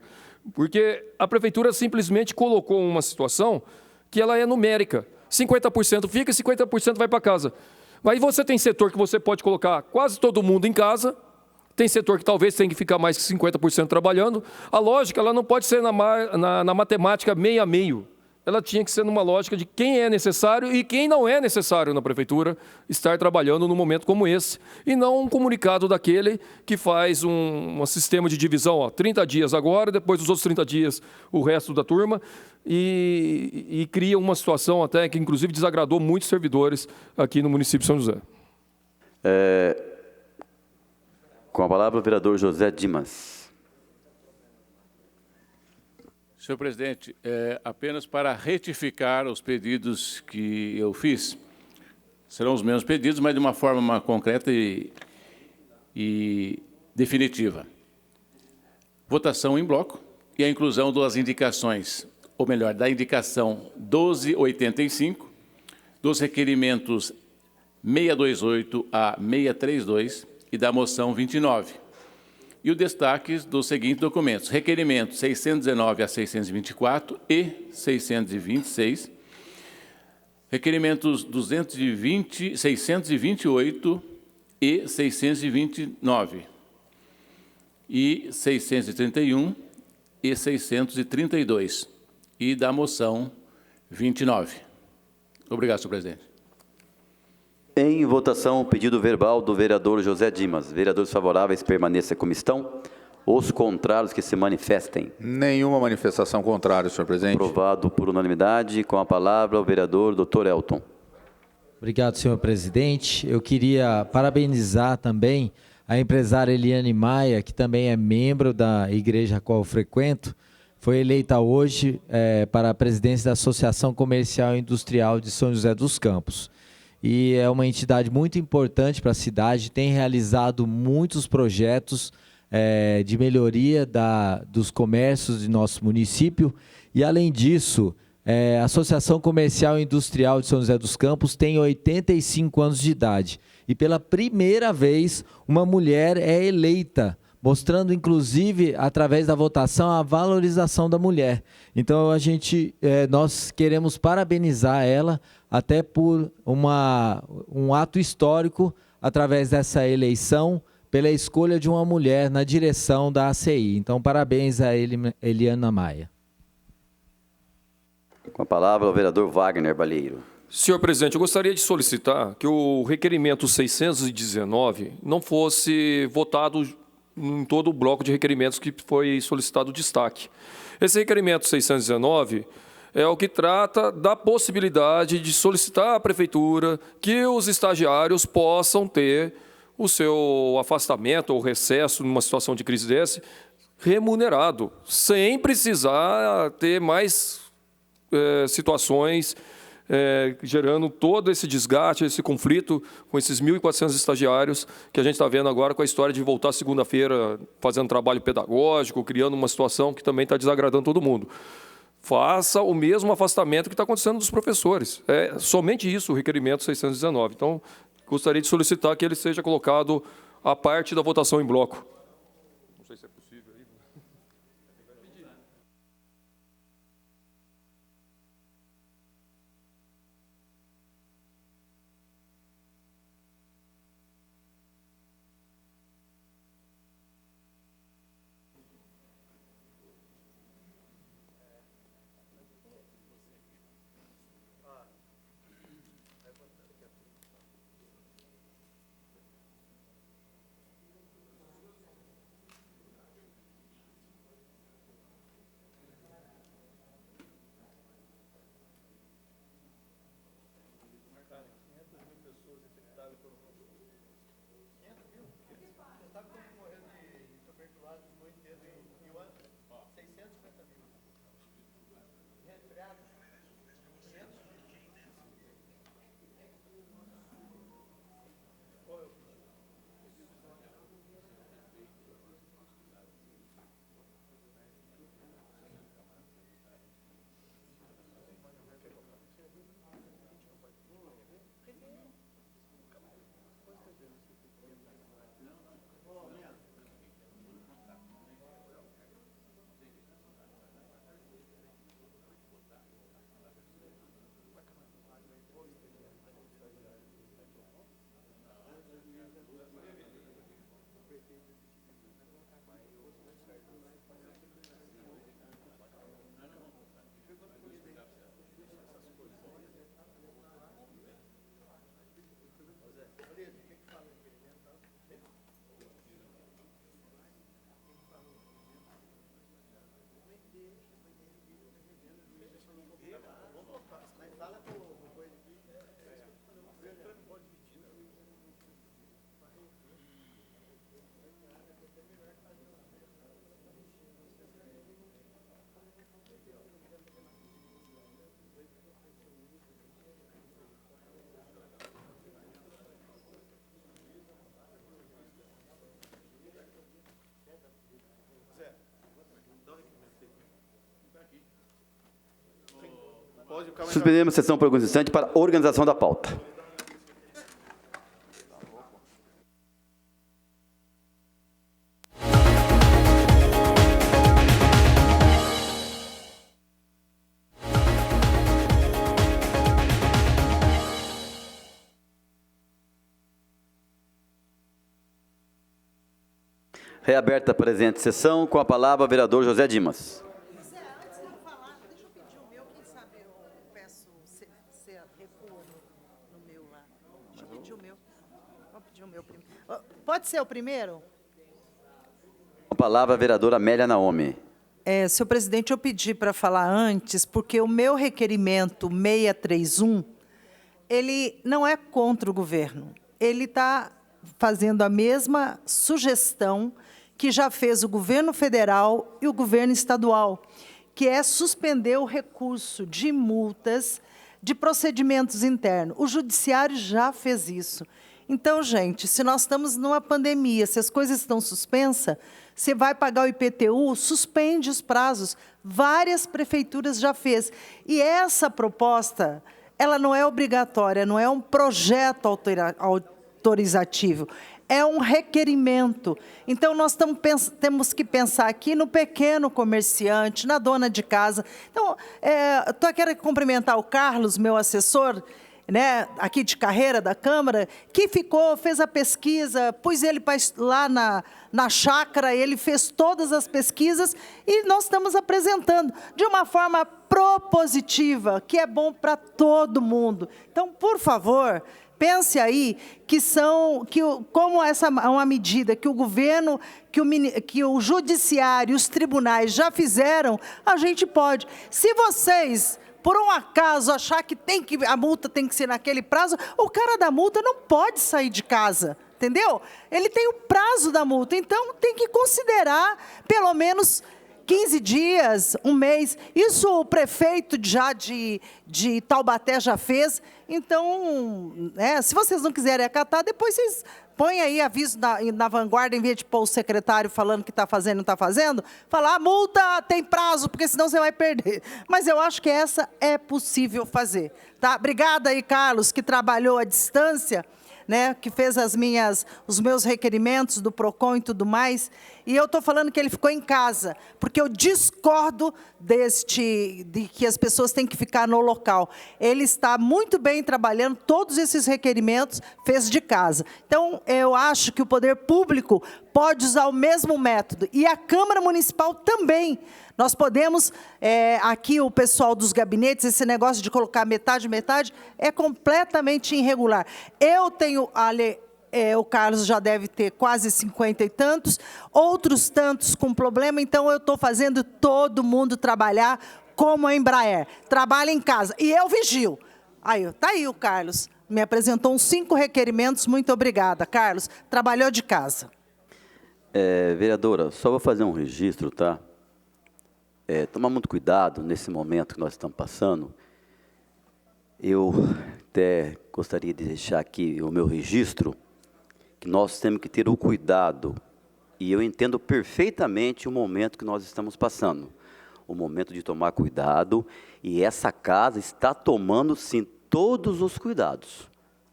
porque a Prefeitura simplesmente colocou uma situação que ela é numérica. 50% fica e 50% vai para casa. Aí você tem setor que você pode colocar quase todo mundo em casa, tem setor que talvez tenha que ficar mais que 50% trabalhando. A lógica ela não pode ser na matemática meio a meio. ela tinha que ser numa lógica de quem é necessário e quem não é necessário na prefeitura estar trabalhando num momento como esse, e não um comunicado daquele que faz um sistema de divisão, ó, 30 dias agora, depois dos outros 30 dias o resto da turma, e cria uma situação até que inclusive desagradou muitos servidores aqui no município de São José. Com a palavra o vereador José Dimas. Senhor presidente, apenas para retificar os pedidos que eu fiz, serão os mesmos pedidos, mas de uma forma concreta e definitiva. Votação em bloco e a inclusão das indicações, ou melhor, da indicação 1285, dos requerimentos 628 a 632 e da moção 29. E o destaque dos seguintes documentos: requerimentos 619 a 624 e 626, requerimentos 628 e 629, e 631 e 632, e da moção 29. Obrigado, senhor presidente. Em votação, o pedido verbal do vereador José Dimas. Vereadores favoráveis permaneçam como estão. Os contrários que se manifestem. Nenhuma manifestação contrária, senhor presidente. Aprovado por unanimidade. Com a palavra o vereador Dr. Elton. Obrigado, senhor presidente. Eu queria parabenizar também a empresária Eliane Maia, que também é membro da igreja a qual eu frequento. Foi eleita hoje para a presidência da Associação Comercial e Industrial de São José dos Campos. E é uma entidade muito importante para a cidade, tem realizado muitos projetos de melhoria dos comércios de nosso município. E, além disso, a Associação Comercial e Industrial de São José dos Campos tem 85 anos de idade. E, pela primeira vez, uma mulher é eleita, mostrando, inclusive, através da votação, a valorização da mulher. Então, nós queremos parabenizar ela, até por um ato histórico, através dessa eleição, pela escolha de uma mulher na direção da ACI. Então, parabéns a Eliana Maia. Com a palavra o vereador Wagner Balheiro. Senhor presidente, eu gostaria de solicitar que o requerimento 619 não fosse votado em todo o bloco de requerimentos que foi solicitado destaque. Esse requerimento 619 é o que trata da possibilidade de solicitar à prefeitura que os estagiários possam ter o seu afastamento ou recesso numa situação de crise dessa remunerado, sem precisar ter mais situações gerando todo esse desgaste, esse conflito com esses 1.400 estagiários que a gente está vendo agora com a história de voltar segunda-feira fazendo trabalho pedagógico, criando uma situação que também está desagradando todo mundo. Faça o mesmo afastamento que está acontecendo dos professores. É somente isso o requerimento 619. Então, gostaria de solicitar que ele seja colocado à parte da votação em bloco. Não sei se é possível aí. Suspendemos a sessão por alguns instantes para organização da pauta. Reaberta a presente sessão, com a palavra o vereador José Dimas. Antes de eu falar, deixa eu pedir o meu, quem sabe eu peço, você recua no meu lá. Deixa eu pedir o meu. Vou pedir o meu primeiro. Pode ser o primeiro? Com a palavra a vereadora Amélia Naomi. Senhor presidente, eu pedi para falar antes, porque o meu requerimento 631, ele não é contra o governo. Ele está fazendo a mesma sugestão que já fez o governo federal e o governo estadual, que é suspender o recurso de multas de procedimentos internos. O judiciário já fez isso. Então, gente, se nós estamos numa pandemia, se as coisas estão suspensas, você vai pagar o IPTU, suspende os prazos. Várias prefeituras já fez. E essa proposta, ela não é obrigatória, não é um projeto autorizativo, é um requerimento. Então, nós temos que pensar aqui no pequeno comerciante, na dona de casa. Então, eu quero cumprimentar o Carlos, meu assessor, né, aqui de carreira da Câmara, que fez a pesquisa, pus ele lá na chácara, ele fez todas as pesquisas e nós estamos apresentando de uma forma propositiva, que é bom para todo mundo. Então, por favor, pense aí como essa é uma medida que o governo, que o judiciário, os tribunais já fizeram, a gente pode. Se vocês, por um acaso, achar que a multa tem que ser naquele prazo, o cara da multa não pode sair de casa, entendeu? Ele tem o prazo da multa, então tem que considerar pelo menos 15 dias, um mês. Isso o prefeito já de Taubaté já fez. Então, se vocês não quiserem acatar, depois vocês põem aí aviso na vanguarda, em vez de pôr o secretário falando que está fazendo e não está fazendo, falar, a multa tem prazo, porque senão você vai perder. Mas eu acho que essa é possível fazer. Tá? Obrigada aí, Carlos, que trabalhou à distância, né, que fez os meus requerimentos do PROCON e tudo mais, e eu estou falando que ele ficou em casa, porque eu discordo de que as pessoas têm que ficar no local. Ele está muito bem trabalhando, todos esses requerimentos fez de casa. Então, eu acho que o poder público pode usar o mesmo método, e a Câmara Municipal também. Nós podemos, aqui o pessoal dos gabinetes, esse negócio de colocar metade, é completamente irregular. Eu tenho, o Carlos já deve ter quase 50 e tantos, outros tantos com problema, então eu estou fazendo todo mundo trabalhar como a Embraer. Trabalha em casa, e eu vigio. Está aí o Carlos, me apresentou uns 5 requerimentos, muito obrigada, Carlos. Trabalhou de casa. Vereadora, só vou fazer um registro, tá? Tomar muito cuidado nesse momento que nós estamos passando. Eu até gostaria de deixar aqui o meu registro, que nós temos que ter o cuidado, e eu entendo perfeitamente o momento que nós estamos passando, o momento de tomar cuidado, e essa casa está tomando, sim, todos os cuidados.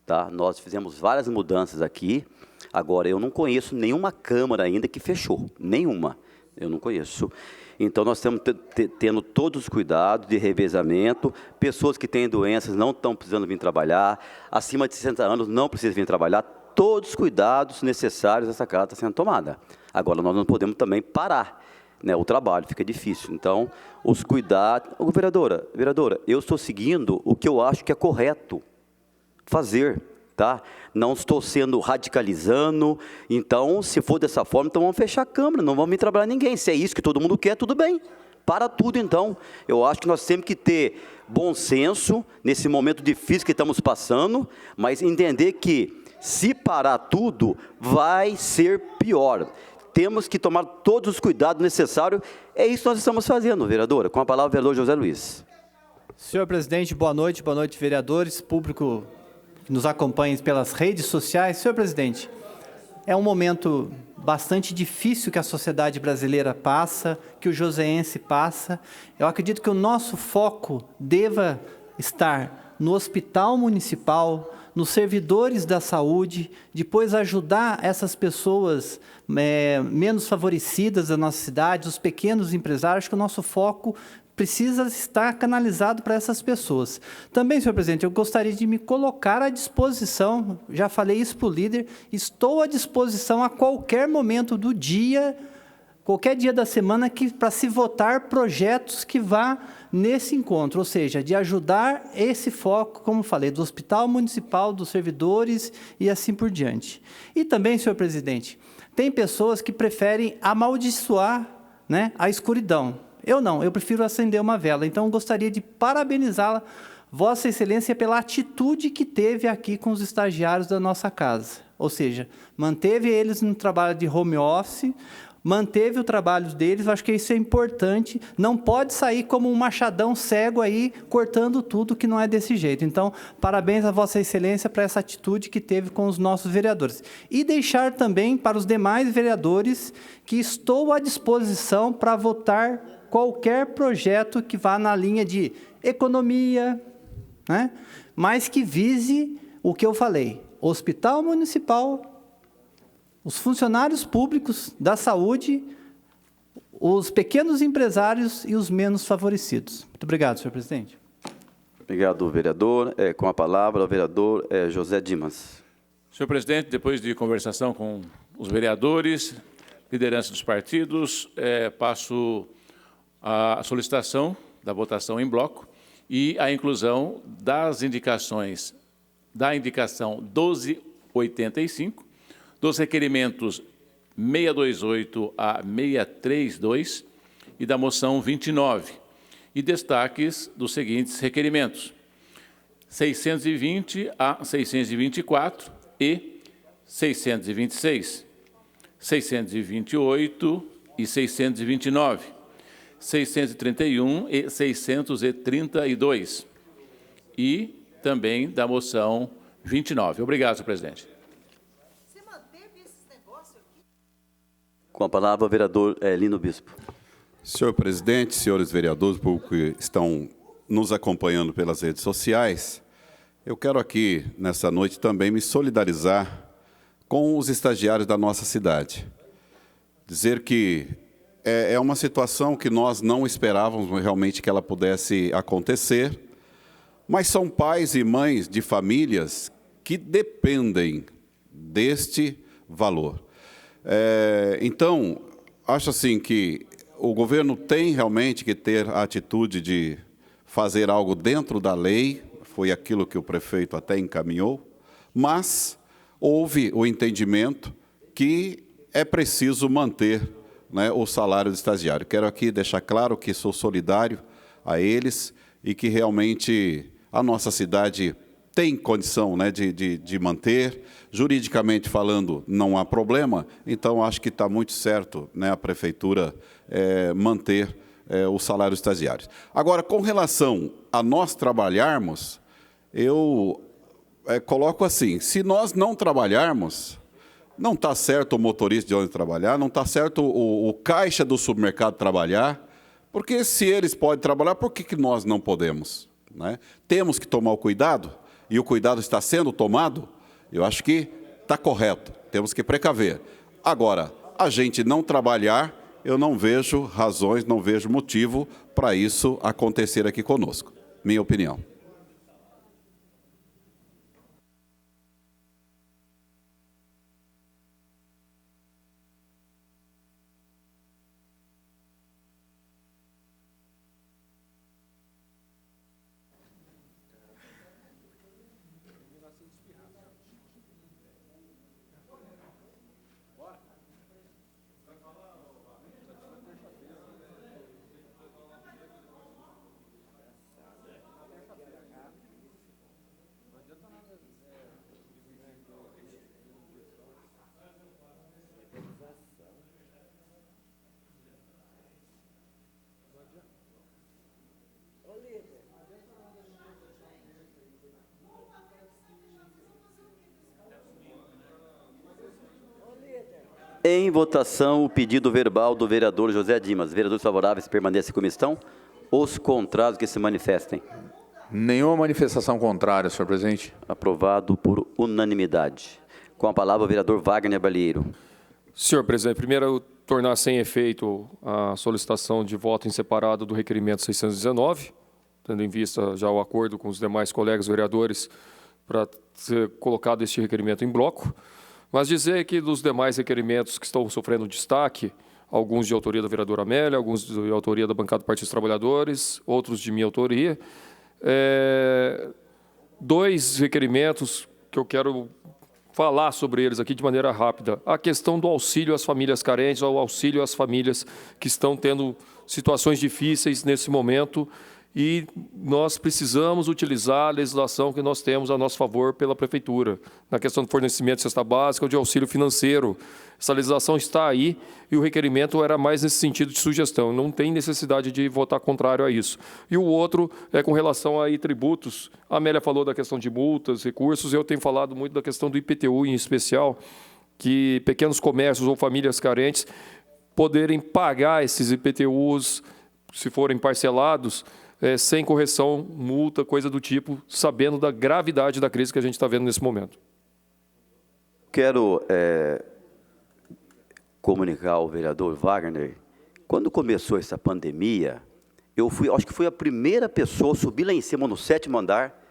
Tá? Nós fizemos várias mudanças aqui, agora eu não conheço nenhuma Câmara ainda que fechou, nenhuma, eu não conheço. Então, nós estamos tendo todos os cuidados de revezamento, pessoas que têm doenças não estão precisando vir trabalhar, acima de 60 anos não precisam vir trabalhar, todos os cuidados necessários essa casa está sendo tomada. Agora, nós não podemos também parar, né, o trabalho, fica difícil. Então, os cuidados... Vereadora, eu estou seguindo o que eu acho que é correto fazer, tá? Não estou sendo radicalizando, então, se for dessa forma, então vamos fechar a Câmara, não vamos vir trabalhar ninguém. Se é isso que todo mundo quer, tudo bem. Para tudo, então. Eu acho que nós temos que ter bom senso nesse momento difícil que estamos passando, mas entender que, se parar tudo, vai ser pior. Temos que tomar todos os cuidados necessários. É isso que nós estamos fazendo, vereadora. Com a palavra, o vereador José Luiz. Senhor presidente, boa noite, vereadores, público que nos acompanha pelas redes sociais. Senhor presidente, é um momento bastante difícil que a sociedade brasileira passa, que o joseense passa. Eu acredito que o nosso foco deva estar no hospital municipal, nos servidores da saúde, depois ajudar essas pessoas menos favorecidas da nossa cidade, os pequenos empresários, que o nosso foco precisa estar canalizado para essas pessoas. Também, senhor presidente, eu gostaria de me colocar à disposição, já falei isso para o líder, estou à disposição a qualquer momento do dia, qualquer dia da semana, para se votar projetos que vá nesse encontro, ou seja, de ajudar esse foco, como falei, do Hospital Municipal, dos servidores e assim por diante. E também, senhor presidente, tem pessoas que preferem amaldiçoar, né, a escuridão. Eu não, eu prefiro acender uma vela. Então, gostaria de parabenizá-la, Vossa Excelência, pela atitude que teve aqui com os estagiários da nossa casa. Ou seja, manteve eles no trabalho de home office, manteve o trabalho deles, acho que isso é importante, não pode sair como um machadão cego aí, cortando tudo, que não é desse jeito. Então, parabéns a Vossa Excelência para essa atitude que teve com os nossos vereadores. E deixar também para os demais vereadores que estou à disposição para votar qualquer projeto que vá na linha de economia, né? Mas que vise o que eu falei, hospital municipal, os funcionários públicos da saúde, os pequenos empresários e os menos favorecidos. Muito obrigado, senhor presidente. Obrigado, vereador. Com a palavra, o vereador José Dimas. Senhor presidente, depois de conversação com os vereadores, liderança dos partidos, passo a solicitação da votação em bloco e a inclusão das indicações, da indicação 1285, dos requerimentos 628 a 632 e da moção 29, e destaques dos seguintes requerimentos: 620 a 624 e 626, 628 e 629, 631 e 632, e também da moção 29. Obrigado, senhor presidente. Você manteve esses negócios aqui? Com a palavra, o vereador Lino Bispo. Senhor presidente, senhores vereadores, público que estão nos acompanhando pelas redes sociais, eu quero aqui, nessa noite, também me solidarizar com os estagiários da nossa cidade. Dizer que é uma situação que nós não esperávamos realmente que ela pudesse acontecer, mas são pais e mães de famílias que dependem deste valor. Então, acho assim que o governo tem realmente que ter a atitude de fazer algo dentro da lei, foi aquilo que o prefeito até encaminhou, mas houve o entendimento que é preciso manter, né, o salário do estagiário. Quero aqui deixar claro que sou solidário a eles e que realmente a nossa cidade tem condição, né, de manter. Juridicamente falando, não há problema, então acho que está muito certo, né, a prefeitura manter o salário dos estagiários. Agora, com relação a nós trabalharmos, eu coloco assim: se nós não trabalharmos, não está certo o motorista de ônibus trabalhar, não está certo o caixa do supermercado trabalhar, porque se eles podem trabalhar, por que nós não podemos, né? Temos que tomar o cuidado, e o cuidado está sendo tomado. Eu acho que está correto, temos que precaver. Agora, a gente não trabalhar, eu não vejo razões, não vejo motivo para isso acontecer aqui conosco. Minha opinião. Em votação, o pedido verbal do vereador José Dimas. Vereadores favoráveis permanecem como estão. Os contrários que se manifestem. Nenhuma manifestação contrária, senhor presidente. Aprovado por unanimidade. Com a palavra, o vereador Wagner Balieiro. Senhor presidente, primeiro, tornar sem efeito a solicitação de voto em separado do requerimento 619, tendo em vista já o acordo com os demais colegas vereadores para ser colocado este requerimento em bloco. Mas dizer que dos demais requerimentos que estão sofrendo destaque, alguns de autoria da vereadora Amélia, alguns de autoria da bancada do Partido dos Trabalhadores, outros de minha autoria, dois requerimentos que eu quero falar sobre eles aqui de maneira rápida. A questão do auxílio às famílias carentes, ou auxílio às famílias que estão tendo situações difíceis nesse momento, e nós precisamos utilizar a legislação que nós temos a nosso favor pela Prefeitura, na questão do fornecimento de cesta básica ou de auxílio financeiro. Essa legislação está aí e o requerimento era mais nesse sentido de sugestão. Não tem necessidade de votar contrário a isso. E o outro é com relação a tributos. A Amélia falou da questão de multas, recursos. Eu tenho falado muito da questão do IPTU em especial, que pequenos comércios ou famílias carentes poderem pagar esses IPTUs, se forem parcelados, sem correção, multa, coisa do tipo, sabendo da gravidade da crise que a gente está vendo nesse momento. Quero comunicar ao vereador Wagner, quando começou essa pandemia, acho que fui a primeira pessoa a subir lá em cima, no 7º andar,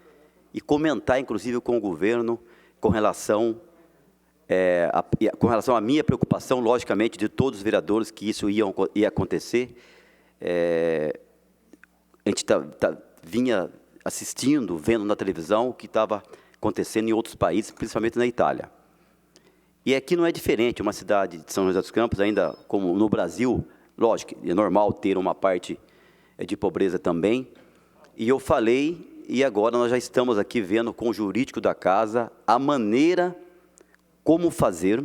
e comentar, inclusive, com o governo, com relação à minha preocupação, logicamente, de todos os vereadores, que isso ia acontecer. A gente vinha assistindo, vendo na televisão o que estava acontecendo em outros países, principalmente na Itália. E aqui não é diferente, uma cidade de São José dos Campos, ainda como no Brasil, lógico, é normal ter uma parte de pobreza também. E eu falei, e agora nós já estamos aqui vendo com o jurídico da casa a maneira como fazer,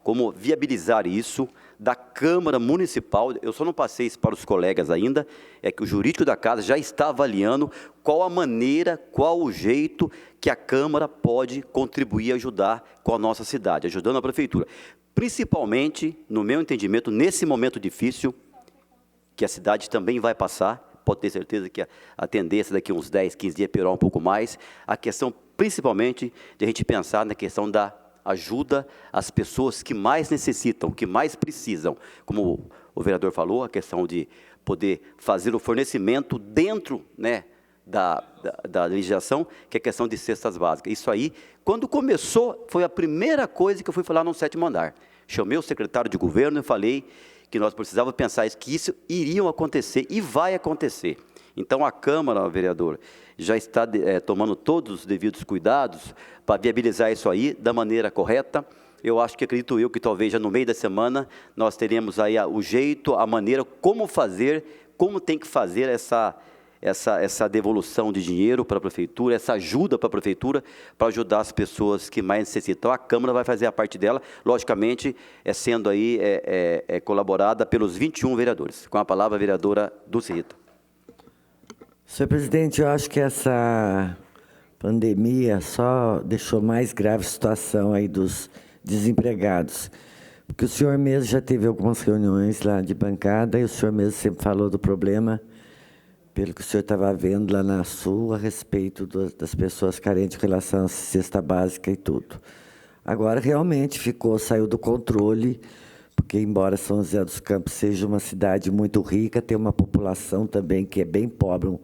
como viabilizar isso, da Câmara Municipal. Eu só não passei isso para os colegas ainda, é que o jurídico da casa já está avaliando qual a maneira, qual o jeito que a Câmara pode contribuir e ajudar com a nossa cidade, ajudando a Prefeitura. Principalmente, no meu entendimento, nesse momento difícil, que a cidade também vai passar, pode ter certeza que a tendência daqui a uns 10, 15 dias é piorar um pouco mais, a questão principalmente de a gente pensar na questão da ajuda às pessoas que mais necessitam, que mais precisam. Como o vereador falou, a questão de poder fazer o fornecimento dentro, né, da legislação, que é a questão de cestas básicas. Isso aí, quando começou, foi a primeira coisa que eu fui falar no 7º andar. Chamei o secretário de governo e falei que nós precisávamos pensar isso, que isso iria acontecer e vai acontecer. Então, a Câmara, vereador, já está tomando todos os devidos cuidados para viabilizar isso aí da maneira correta. Eu acho que, acredito eu, que talvez já no meio da semana nós teremos aí o jeito, a maneira, como fazer, como tem que fazer essa devolução de dinheiro para a Prefeitura, essa ajuda para a Prefeitura, para ajudar as pessoas que mais necessitam. A Câmara vai fazer a parte dela, logicamente, sendo aí colaborada pelos 21 vereadores. Com a palavra, a vereadora Dulce Rita. Senhor presidente, eu acho que essa pandemia só deixou mais grave a situação aí dos desempregados. Porque o senhor mesmo já teve algumas reuniões lá de bancada e o senhor mesmo sempre falou do problema, pelo que o senhor estava vendo lá na Sul, a respeito das pessoas carentes em relação à cesta básica e tudo. Agora, realmente, saiu do controle, porque, embora São José dos Campos seja uma cidade muito rica, tem uma população também que é bem pobre,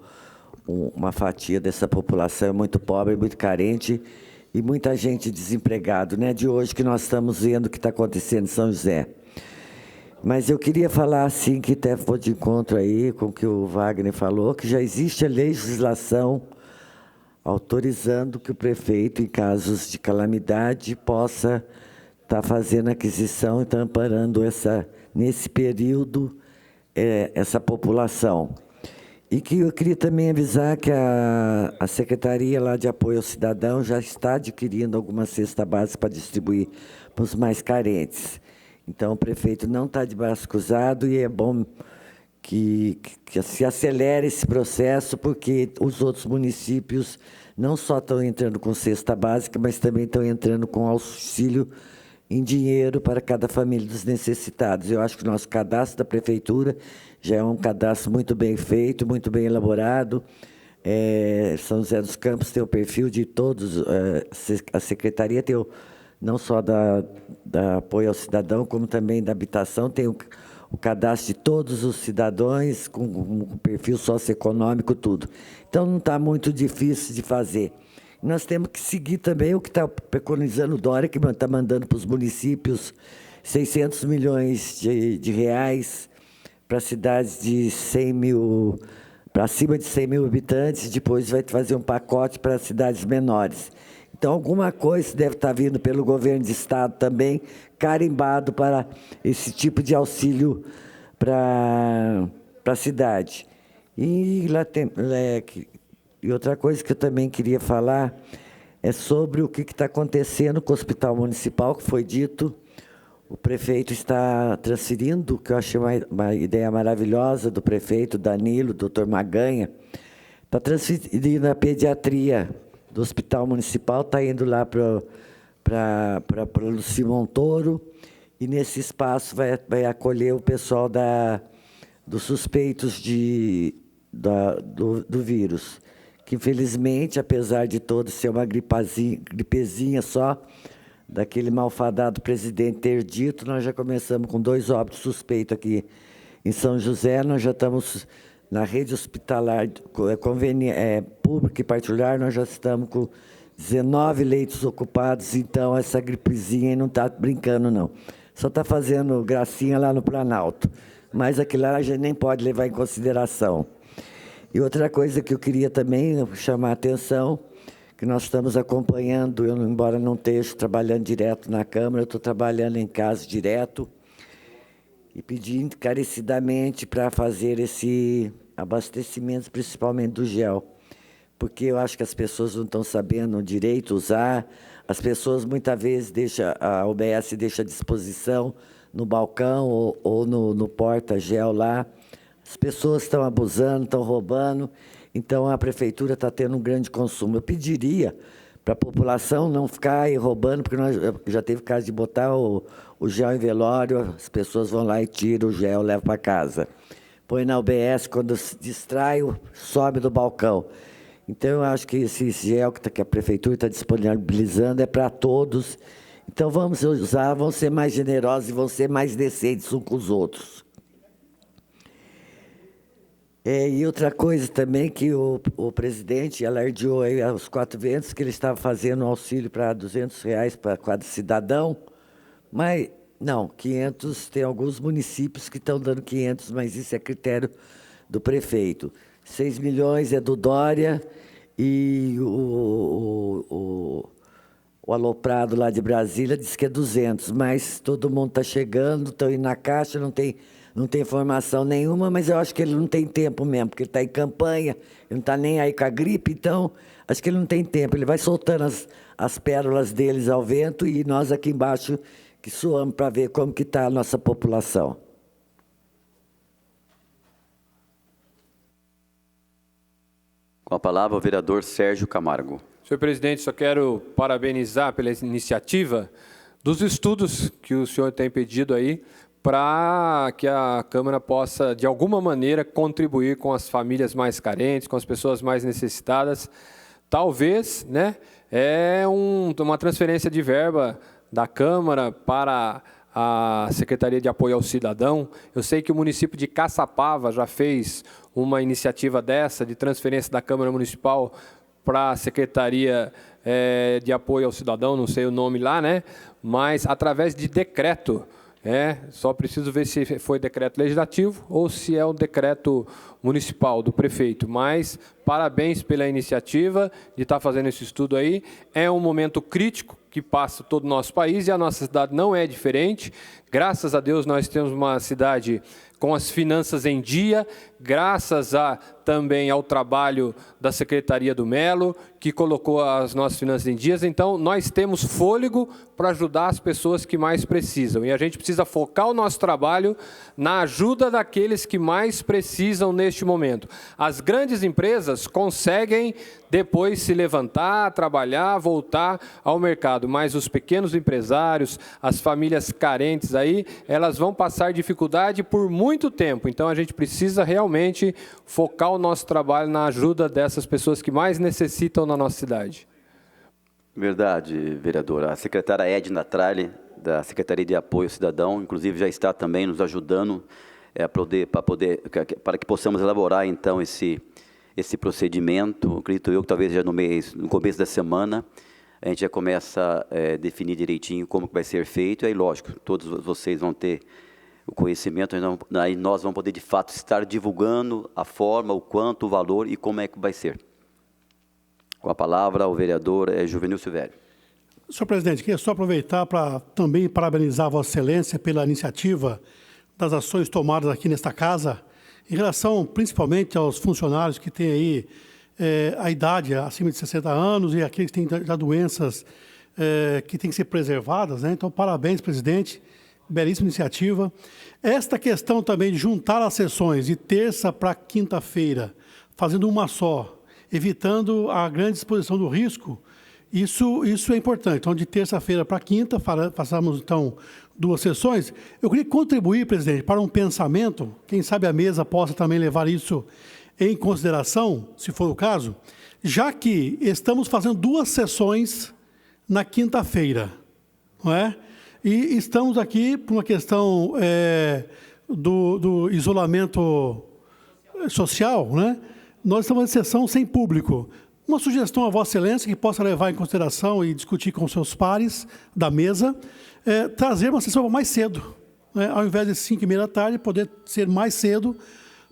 uma fatia dessa população é muito pobre, muito carente, e muita gente desempregada, né? De hoje que nós estamos vendo o que está acontecendo em São José. Mas eu queria falar, assim, que até vou de encontro aí com o que o Wagner falou, que já existe a legislação autorizando que o prefeito, em casos de calamidade, possa estar fazendo aquisição e está amparando nesse período essa população. E que eu queria também avisar que a Secretaria lá de Apoio ao Cidadão já está adquirindo alguma cesta básica para distribuir para os mais carentes. Então, o prefeito não está de braço cruzado e é bom que se acelere esse processo, porque os outros municípios não só estão entrando com cesta básica, mas também estão entrando com auxílio em dinheiro para cada família dos necessitados. Eu acho que o nosso cadastro da Prefeitura já é um cadastro muito bem feito, muito bem elaborado, São José dos Campos tem o perfil de todos, a Secretaria tem não só da apoio ao cidadão, como também da habitação, tem o cadastro de todos os cidadãos com perfil socioeconômico, tudo. Então, não está muito difícil de fazer. Nós temos que seguir também o que está preconizando o Dória, que está mandando para os municípios 600 milhões de reais para cidades de 100 mil, para acima de 100 mil habitantes, depois vai fazer um pacote para cidades menores. Então, alguma coisa deve estar vindo pelo governo de estado também, carimbado para esse tipo de auxílio para a cidade. E outra coisa que eu também queria falar é sobre o que está acontecendo com o Hospital Municipal, que foi dito. O prefeito está transferindo, que eu achei uma ideia maravilhosa do prefeito Danilo, doutor Maganha, está transferindo a pediatria do Hospital Municipal, está indo lá para o Luci Montoro, e nesse espaço vai acolher o pessoal dos suspeitos do vírus, que infelizmente, apesar de todo ser uma gripezinha só, daquele malfadado presidente ter dito, nós já começamos com 2 óbitos suspeitos aqui em São José, nós já estamos na rede hospitalar pública e particular, nós já estamos com 19 leitos ocupados, então essa gripezinha não está brincando, não. Só está fazendo gracinha lá no Planalto, mas aquilo lá a gente nem pode levar em consideração. E outra coisa que eu queria também chamar a atenção, que nós estamos acompanhando, eu, embora não esteja trabalhando direto na Câmara, eu estou trabalhando em casa direto e pedindo encarecidamente para fazer esse abastecimento, principalmente do gel, porque eu acho que as pessoas não estão sabendo direito usar, as pessoas muitas vezes a UBS deixa à disposição no balcão ou no porta-gel lá, as pessoas estão abusando, estão roubando. Então, a prefeitura está tendo um grande consumo. Eu pediria para a população não ficar aí roubando, porque nós já teve caso de botar o gel em velório, as pessoas vão lá e tiram o gel, levam para casa. Põe na UBS, quando se distrai, sobe do balcão. Então, eu acho que esse gel que a prefeitura está disponibilizando é para todos. Então, vamos usar, vamos ser mais generosos e vamos ser mais decentes uns com os outros. E outra coisa também que o presidente alardeou aí aos 4 ventos que ele estava fazendo um auxílio para R$200 para cada cidadão, mas não, 500, tem alguns municípios que estão dando 500, mas isso é critério do prefeito. 6 milhões é do Dória e o Aloprado lá de Brasília diz que é 200, mas todo mundo está chegando, estão indo na Caixa, não tem informação nenhuma, mas eu acho que ele não tem tempo mesmo, porque ele está em campanha, ele não está nem aí com a gripe, então acho que ele não tem tempo. Ele vai soltando as pérolas deles ao vento e nós aqui embaixo que suamos para ver como que está a nossa população. Com a palavra o vereador Sérgio Camargo. Senhor presidente, só quero parabenizar pela iniciativa dos estudos que o senhor tem pedido aí, para que a Câmara possa, de alguma maneira, contribuir com as famílias mais carentes, com as pessoas mais necessitadas. Talvez, né, uma transferência de verba da Câmara para a Secretaria de Apoio ao Cidadão. Eu sei que o município de Caçapava já fez uma iniciativa dessa, de transferência da Câmara Municipal para a Secretaria de Apoio ao Cidadão, não sei o nome lá, né, mas através de decreto. Só preciso ver se foi decreto legislativo ou se é o decreto municipal do prefeito. Mas parabéns pela iniciativa de estar fazendo esse estudo aí. É um momento crítico que passa todo o nosso país e a nossa cidade não é diferente. Graças a Deus nós temos uma cidade com as finanças em dia, graças também ao trabalho da Secretaria do Melo, que colocou as nossas finanças em dias. Então, nós temos fôlego para ajudar as pessoas que mais precisam. E a gente precisa focar o nosso trabalho na ajuda daqueles que mais precisam neste momento. As grandes empresas conseguem depois se levantar, trabalhar, voltar ao mercado, mas os pequenos empresários, as famílias carentes aí, elas vão passar dificuldade por muito muito tempo. Então, a gente precisa realmente focar o nosso trabalho na ajuda dessas pessoas que mais necessitam na nossa cidade. Verdade, vereadora. A secretária Edna Tralli, da Secretaria de Apoio ao Cidadão, inclusive já está também nos ajudando para que possamos elaborar, então, esse procedimento. Acredito eu que talvez já no começo da semana, a gente já começa a definir direitinho como que vai ser feito. E aí, lógico, todos vocês vão ter o conhecimento, aí nós vamos poder, de fato, estar divulgando a forma, o quanto, o valor e como é que vai ser. Com a palavra, o vereador Juvenil Silvério. Senhor presidente, queria só aproveitar para também parabenizar a Vossa Excelência pela iniciativa das ações tomadas aqui nesta casa, em relação principalmente aos funcionários que têm aí a idade acima de 60 anos e aqueles que têm já doenças que têm que ser preservadas, né? Então, parabéns, presidente, belíssima iniciativa. Esta questão também de juntar as sessões de terça para quinta-feira, fazendo uma só, evitando a grande exposição do risco, isso é importante. Então, de terça-feira para quinta, façamos, então, 2 sessões. Eu queria contribuir, presidente, para um pensamento, quem sabe a mesa possa também levar isso em consideração, se for o caso, já que estamos fazendo 2 sessões na quinta-feira, não é? E estamos aqui por uma questão do isolamento social, né? Nós estamos em sessão sem público. Uma sugestão a Vossa Excelência que possa levar em consideração e discutir com seus pares da mesa, trazer uma sessão mais cedo, né? Ao invés de 5h30 da tarde, poder ser mais cedo,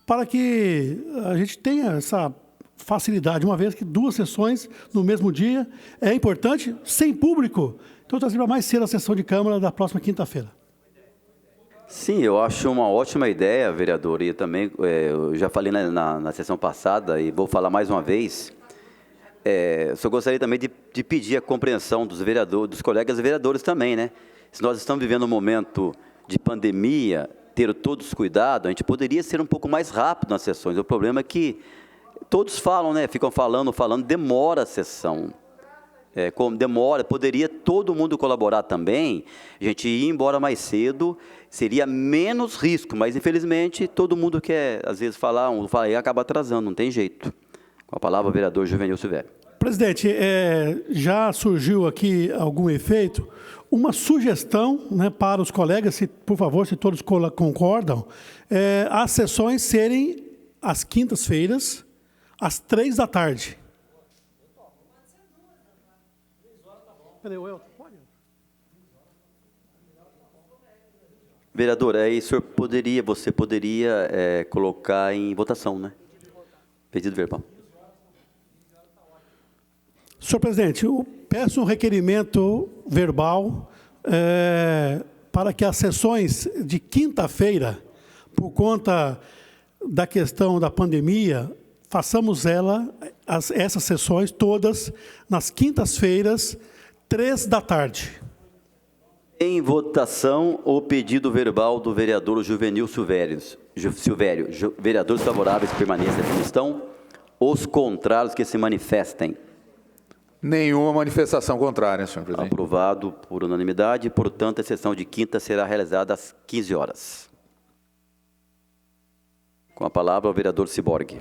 para que a gente tenha essa facilidade, uma vez que 2 sessões no mesmo dia é importante, sem público. Então, trazer para mais cedo a sessão de Câmara da próxima quinta-feira. Sim, eu acho uma ótima ideia, vereador, e também eu já falei na sessão passada e vou falar mais uma vez. Só gostaria também de pedir a compreensão dos vereadores, dos colegas vereadores também, né? Se nós estamos vivendo um momento de pandemia, ter todos cuidado, a gente poderia ser um pouco mais rápido nas sessões. O problema é que todos falam, né? Ficam falando, demora a sessão. Demora, poderia todo mundo colaborar também, a gente ir embora mais cedo, seria menos risco, mas infelizmente todo mundo quer, às vezes, falar e acaba atrasando, não tem jeito. Com a palavra, o vereador Juvenil Silvério. Presidente, já surgiu aqui algum efeito, uma sugestão, né, para os colegas, por favor, se todos concordam, as sessões serem às quintas-feiras, às 3 da tarde. Vereador, aí você poderia colocar em votação, né? Pedido verbal. Senhor presidente, eu peço um requerimento verbal para que as sessões de quinta-feira, por conta da questão da pandemia, façamos essas sessões todas nas quintas-feiras, 3 da tarde. Em votação, o pedido verbal do vereador Juvenil Silvério. Vereadores favoráveis permaneçam como estão. Os contrários que se manifestem. Nenhuma manifestação contrária, senhor presidente. Aprovado por unanimidade. Portanto, a sessão de quinta será realizada às 15 horas. Com a palavra, o vereador Ciborgue.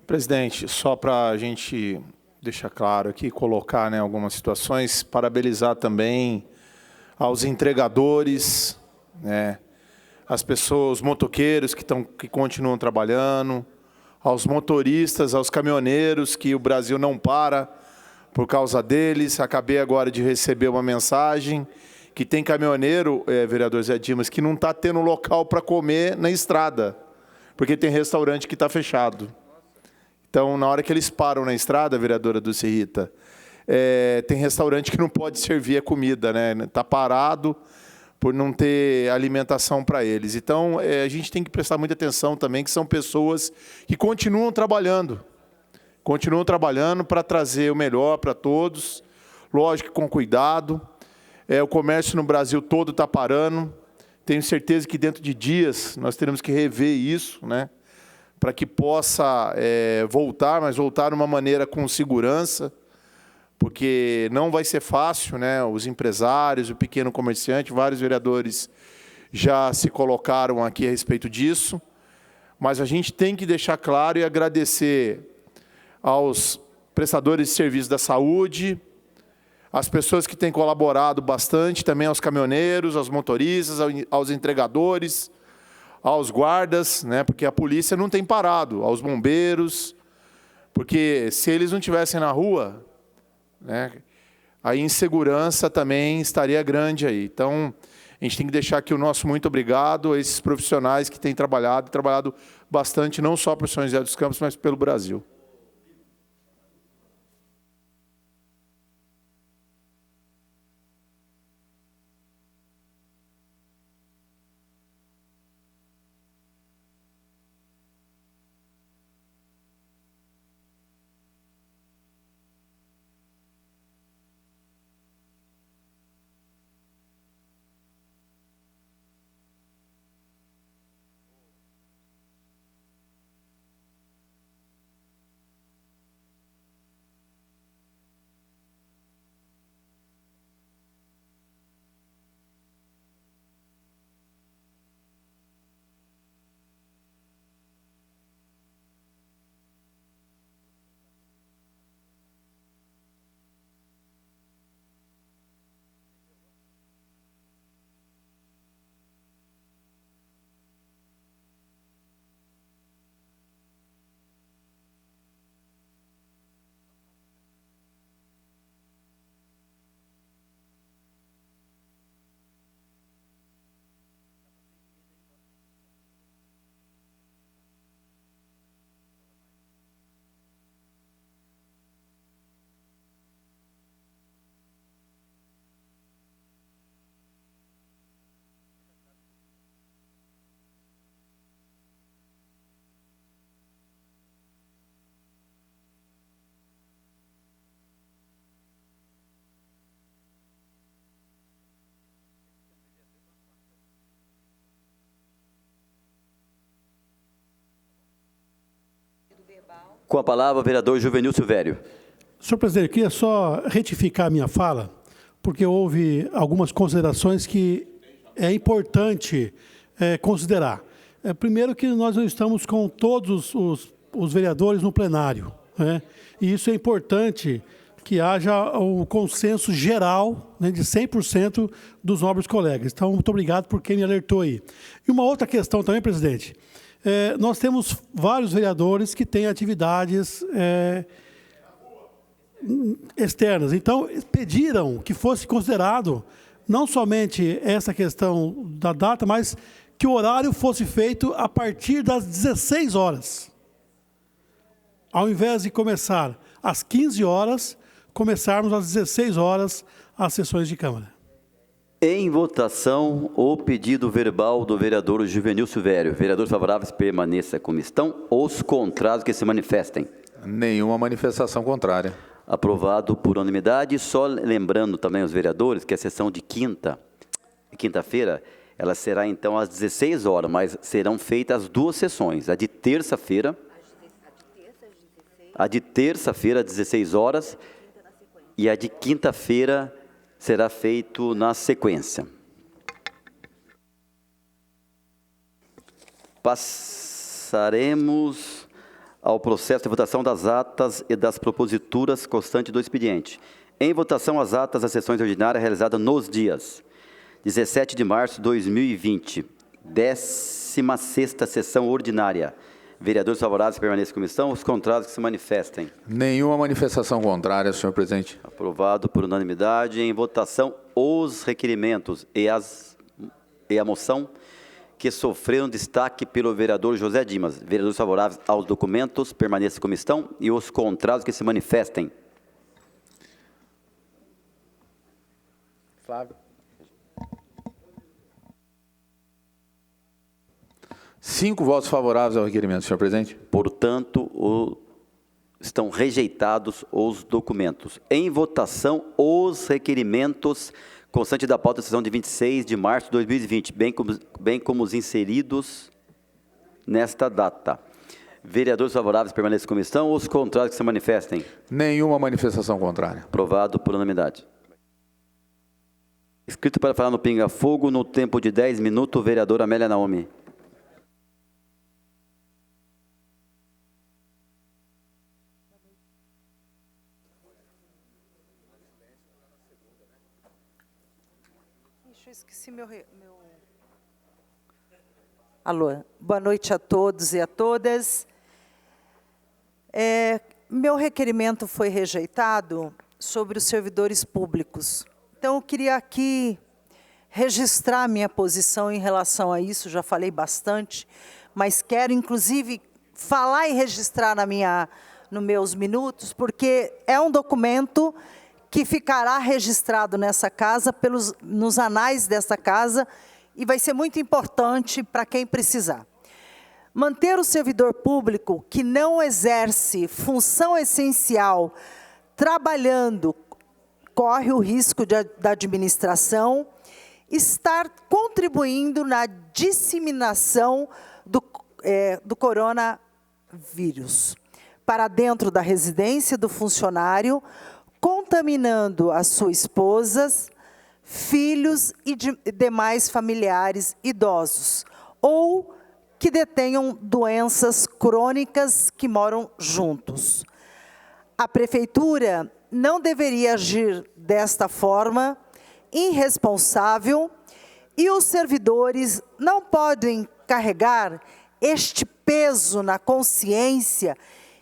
Presidente, só para a gente deixar claro aqui, colocar, né, algumas situações, parabenizar também aos entregadores, né, as pessoas, os motoqueiros que continuam trabalhando, aos motoristas, aos caminhoneiros, que o Brasil não para por causa deles. Acabei agora de receber uma mensagem que tem caminhoneiro, vereador Zé Dimas, que não está tendo local para comer na estrada, porque tem restaurante que está fechado. Então, na hora que eles param na estrada, vereadora Dulce Rita, tem restaurante que não pode servir a comida, né? Está parado por não ter alimentação para eles. Então, a gente tem que prestar muita atenção também, que são pessoas que continuam trabalhando para trazer o melhor para todos, lógico, com cuidado. O comércio no Brasil todo está parando. Tenho certeza que dentro de dias nós teremos que rever isso, né? Para que possa voltar, mas voltar de uma maneira com segurança, porque não vai ser fácil, né? Os empresários, o pequeno comerciante, vários vereadores já se colocaram aqui a respeito disso, mas a gente tem que deixar claro e agradecer aos prestadores de serviços da saúde, às pessoas que têm colaborado bastante, também aos caminhoneiros, aos motoristas, aos entregadores, aos guardas, né, porque a polícia não tem parado, aos bombeiros, porque se eles não estivessem na rua, né, a insegurança também estaria grande aí. Então, a gente tem que deixar aqui o nosso muito obrigado a esses profissionais que têm trabalhado bastante, não só para São José dos Campos, mas pelo Brasil. Com a palavra, o vereador Juvenil Silvério. Senhor presidente, eu queria só retificar a minha fala, porque houve algumas considerações que é importante considerar. Primeiro que nós não estamos com todos os vereadores no plenário, né? E isso é importante que haja o consenso geral, né, de 100% dos nobres colegas. Então, muito obrigado por quem me alertou aí. E uma outra questão também, presidente. Nós temos vários vereadores que têm atividades externas. Então, pediram que fosse considerado não somente essa questão da data, mas que o horário fosse feito a partir das 16 horas. Ao invés de começar às 15 horas, começarmos às 16 horas as sessões de Câmara. Em votação, o pedido verbal do vereador Juvenil Silvério. Vereadores favoráveis, permaneça como estão. Os contrários que se manifestem. Nenhuma manifestação contrária. Aprovado por unanimidade. Só lembrando também aos vereadores que a sessão de quinta-feira, ela será então às 16 horas, mas serão feitas as duas sessões. A de terça-feira, às 16 horas, e a de quinta-feira será feito na sequência. Passaremos ao processo de votação das atas e das proposituras constantes do expediente. Em votação, as atas das sessões ordinárias realizadas nos dias 17 de março de 2020, 16ª sessão ordinária. Vereadores favoráveis permaneçam como estão, os contrários que se manifestem. Nenhuma manifestação contrária, senhor presidente. Aprovado por unanimidade. Em votação, os requerimentos e a moção que sofreram destaque pelo vereador José Dimas. Vereadores favoráveis aos documentos permaneçam como estão e os contrários que se manifestem. Flávio. 5 votos favoráveis ao requerimento, senhor presidente. Portanto, estão rejeitados os documentos. Em votação, os requerimentos constantes da pauta da sessão de 26 de março de 2020, bem como os inseridos nesta data. Vereadores favoráveis permaneçam como estão, os contrários que se manifestem. Nenhuma manifestação contrária. Aprovado por unanimidade. Inscrito para falar no Pinga Fogo, no tempo de 10 minutos, vereadora Amélia Naomi. Eu esqueci meu... Alô, boa noite a todos e a todas. Meu requerimento foi rejeitado sobre os servidores públicos. Então, eu queria aqui registrar minha posição em relação a isso, já falei bastante, mas quero, inclusive, falar e registrar nos meus minutos, porque é um documento que ficará registrado nessa casa, nos anais dessa casa, e vai ser muito importante para quem precisar. Manter o servidor público que não exerce função essencial trabalhando, corre o risco da administração estar contribuindo na disseminação do coronavírus para dentro da residência do funcionário, contaminando as suas esposas, filhos e demais familiares idosos, ou que detenham doenças crônicas que moram juntos. A Prefeitura não deveria agir desta forma, irresponsável, e os servidores não podem carregar este peso na consciência,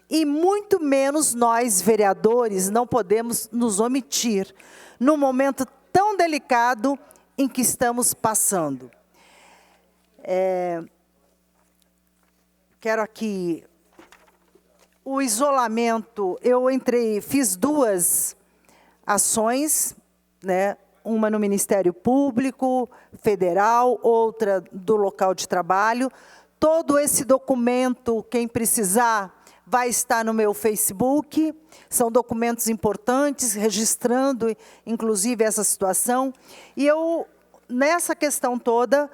e muito menos nós, vereadores, não podemos nos omitir, num momento tão delicado em que estamos passando. Quero aqui o isolamento. Eu fiz 2 ações, né? Uma no Ministério Público Federal, outra do local de trabalho. Todo esse documento, quem precisar, vai estar no meu Facebook. São documentos importantes, registrando, inclusive, essa situação. E eu, nessa questão toda,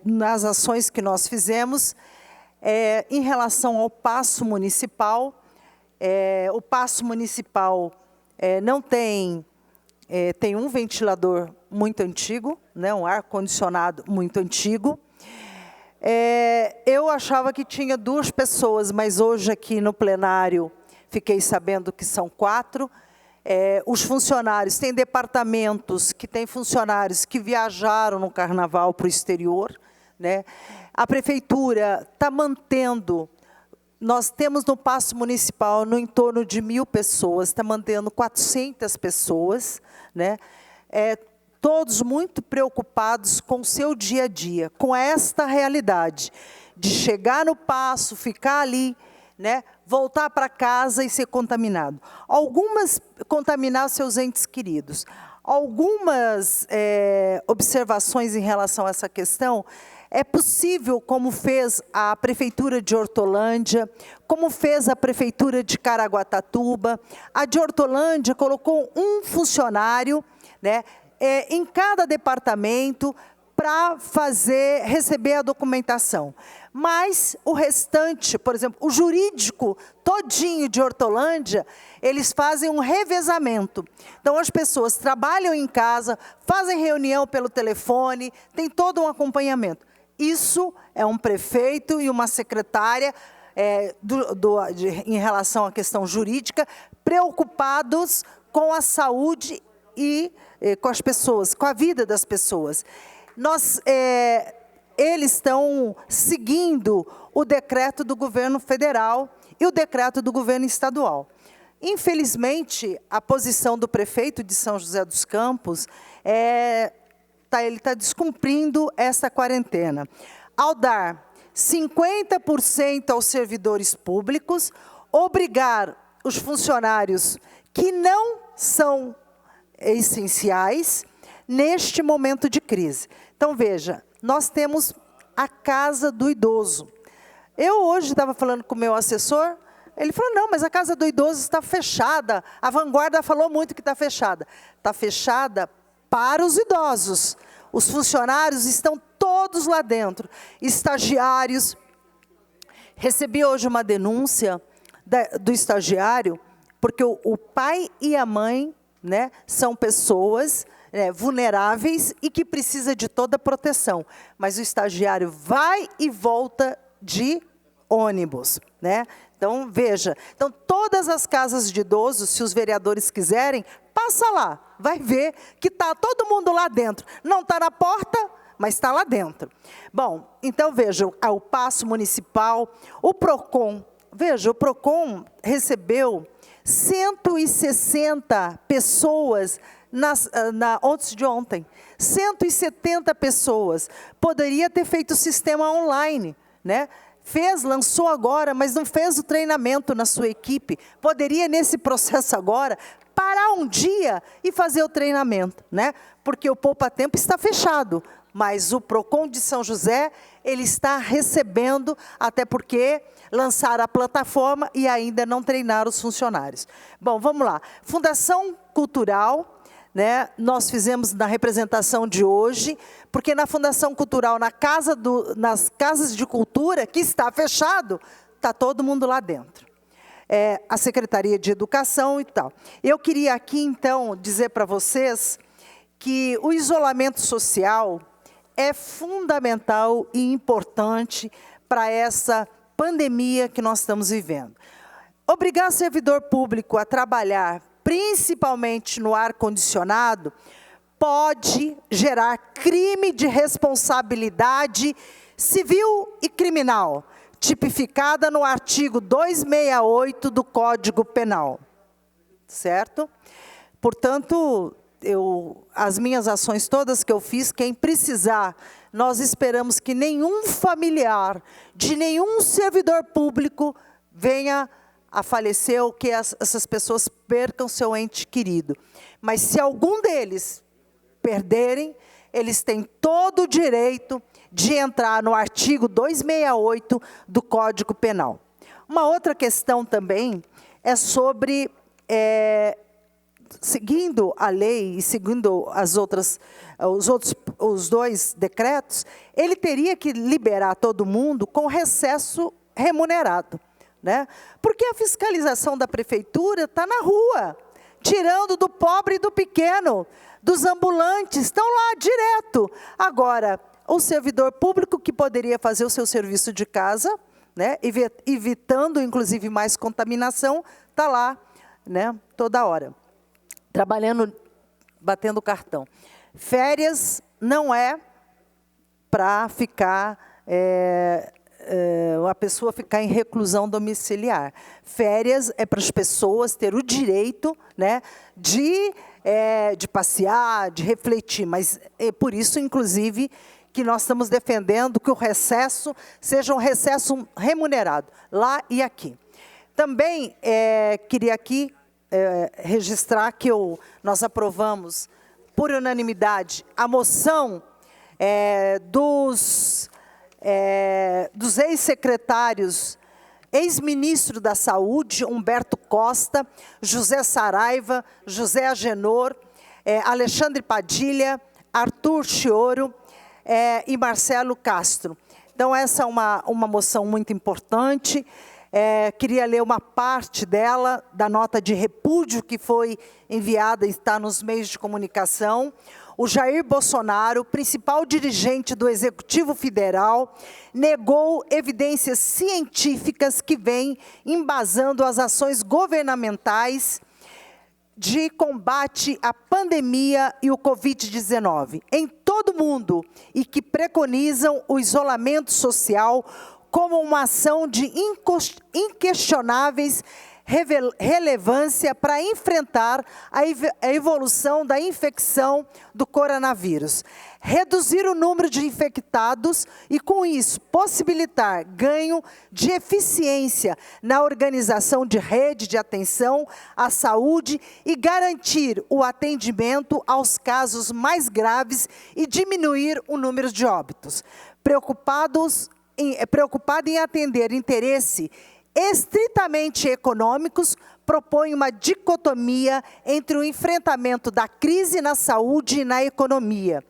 nas ações que nós fizemos, em relação ao paço municipal, o paço municipal não tem um ventilador muito antigo, né, um ar-condicionado muito antigo. Eu achava que tinha 2 pessoas, mas hoje aqui no plenário fiquei sabendo que são 4. Os funcionários, tem departamentos que têm funcionários que viajaram no carnaval para o exterior, né? A Prefeitura está mantendo, nós temos no Paço Municipal no entorno de 1.000 pessoas, está mantendo 400 pessoas, né? Todos muito preocupados com o seu dia a dia, com esta realidade de chegar no Paço, ficar ali, né, voltar para casa e ser contaminado. Algumas contaminar seus entes queridos. Algumas observações em relação a essa questão. É possível, como fez a Prefeitura de Hortolândia, como fez a Prefeitura de Caraguatatuba. A de Hortolândia colocou um funcionário, né, em cada departamento para receber a documentação. Mas o restante, por exemplo, o jurídico todinho de Hortolândia, eles fazem um revezamento. Então, as pessoas trabalham em casa, fazem reunião pelo telefone, tem todo um acompanhamento. Isso é um prefeito e uma secretária, em relação à questão jurídica, preocupados com a saúde e com as pessoas, com a vida das pessoas. Eles estão seguindo o decreto do governo federal e o decreto do governo estadual. Infelizmente, a posição do prefeito de São José dos Campos ele está descumprindo essa quarentena. Ao dar 50% aos servidores públicos, obrigar os funcionários que não são essenciais neste momento de crise. Então, veja, nós temos a Casa do Idoso. Eu hoje estava falando com o meu assessor, ele falou, não, mas a Casa do Idoso está fechada. A Vanguarda falou muito que está fechada. Está fechada para os idosos. Os funcionários estão todos lá dentro. Estagiários. Recebi hoje uma denúncia do estagiário, porque o pai e a mãe né, são pessoas vulneráveis e que precisam de toda a proteção. Mas o estagiário vai e volta de ônibus, né? Então, veja. Então, todas as casas de idosos, se os vereadores quiserem, passa lá. Vai ver que está todo mundo lá dentro. Não está na porta, mas está lá dentro. Bom, então, veja, o Paço Municipal, o PROCON. Veja, o PROCON recebeu 160 pessoas antes de ontem. 170 pessoas. Poderia ter feito o sistema online, né? Lançou agora, mas não fez o treinamento na sua equipe. Poderia, nesse processo agora, parar um dia e fazer o treinamento, né? Porque o Poupa Tempo está fechado, mas o PROCON de São José, ele está recebendo, até porque lançaram a plataforma e ainda não treinaram os funcionários. Bom, vamos lá. Fundação Cultural, né, nós fizemos na representação de hoje, porque na Fundação Cultural, nas casas de cultura, que está fechado, está todo mundo lá dentro. A Secretaria de Educação e tal. Eu queria aqui, então, dizer para vocês que o isolamento social é fundamental e importante para essa pandemia que nós estamos vivendo. Obrigar servidor público a trabalhar principalmente no ar-condicionado, pode gerar crime de responsabilidade civil e criminal, tipificada no artigo 268 do Código Penal. Certo? Portanto, as minhas ações todas que eu fiz, quem precisar, nós esperamos que nenhum familiar de nenhum servidor público venha a falecer ou que essas pessoas percam seu ente querido. Mas se algum deles perderem, eles têm todo o direito de entrar no artigo 268 do Código Penal. Uma outra questão também é sobre, seguindo a lei e seguindo os dois decretos, ele teria que liberar todo mundo com recesso remunerado. Né? Porque a fiscalização da prefeitura está na rua, tirando do pobre e do pequeno, dos ambulantes, estão lá direto. Agora, o servidor público que poderia fazer o seu serviço de casa, né, evitando, inclusive, mais contaminação, está lá, né, toda hora, trabalhando, batendo cartão. Férias não é para ficar... a pessoa ficar em reclusão domiciliar. Férias é para as pessoas ter o direito, né, de passear, de refletir, mas é por isso, inclusive, que nós estamos defendendo que o recesso seja um recesso remunerado, lá e aqui. Também queria aqui registrar que nós aprovamos, por unanimidade, a moção dos ex-secretários, ex-ministro da Saúde, Humberto Costa, José Saraiva, José Agenor, Alexandre Padilha, Arthur Chioro e Marcelo Castro. Então, essa é uma moção muito importante. Queria ler uma parte dela, da nota de repúdio que foi enviada e está nos meios de comunicação. O Jair Bolsonaro, principal dirigente do Executivo Federal, negou evidências científicas que vêm embasando as ações governamentais de combate à pandemia e o Covid-19 em todo o mundo e que preconizam o isolamento social como uma ação de inquestionáveis relevância para enfrentar a evolução da infecção do coronavírus, reduzir o número de infectados e, com isso, possibilitar ganho de eficiência na organização de rede de atenção à saúde e garantir o atendimento aos casos mais graves e diminuir o número de óbitos. Preocupado em atender interesse estritamente econômicos, propõe uma dicotomia entre o enfrentamento da crise na saúde e na economia.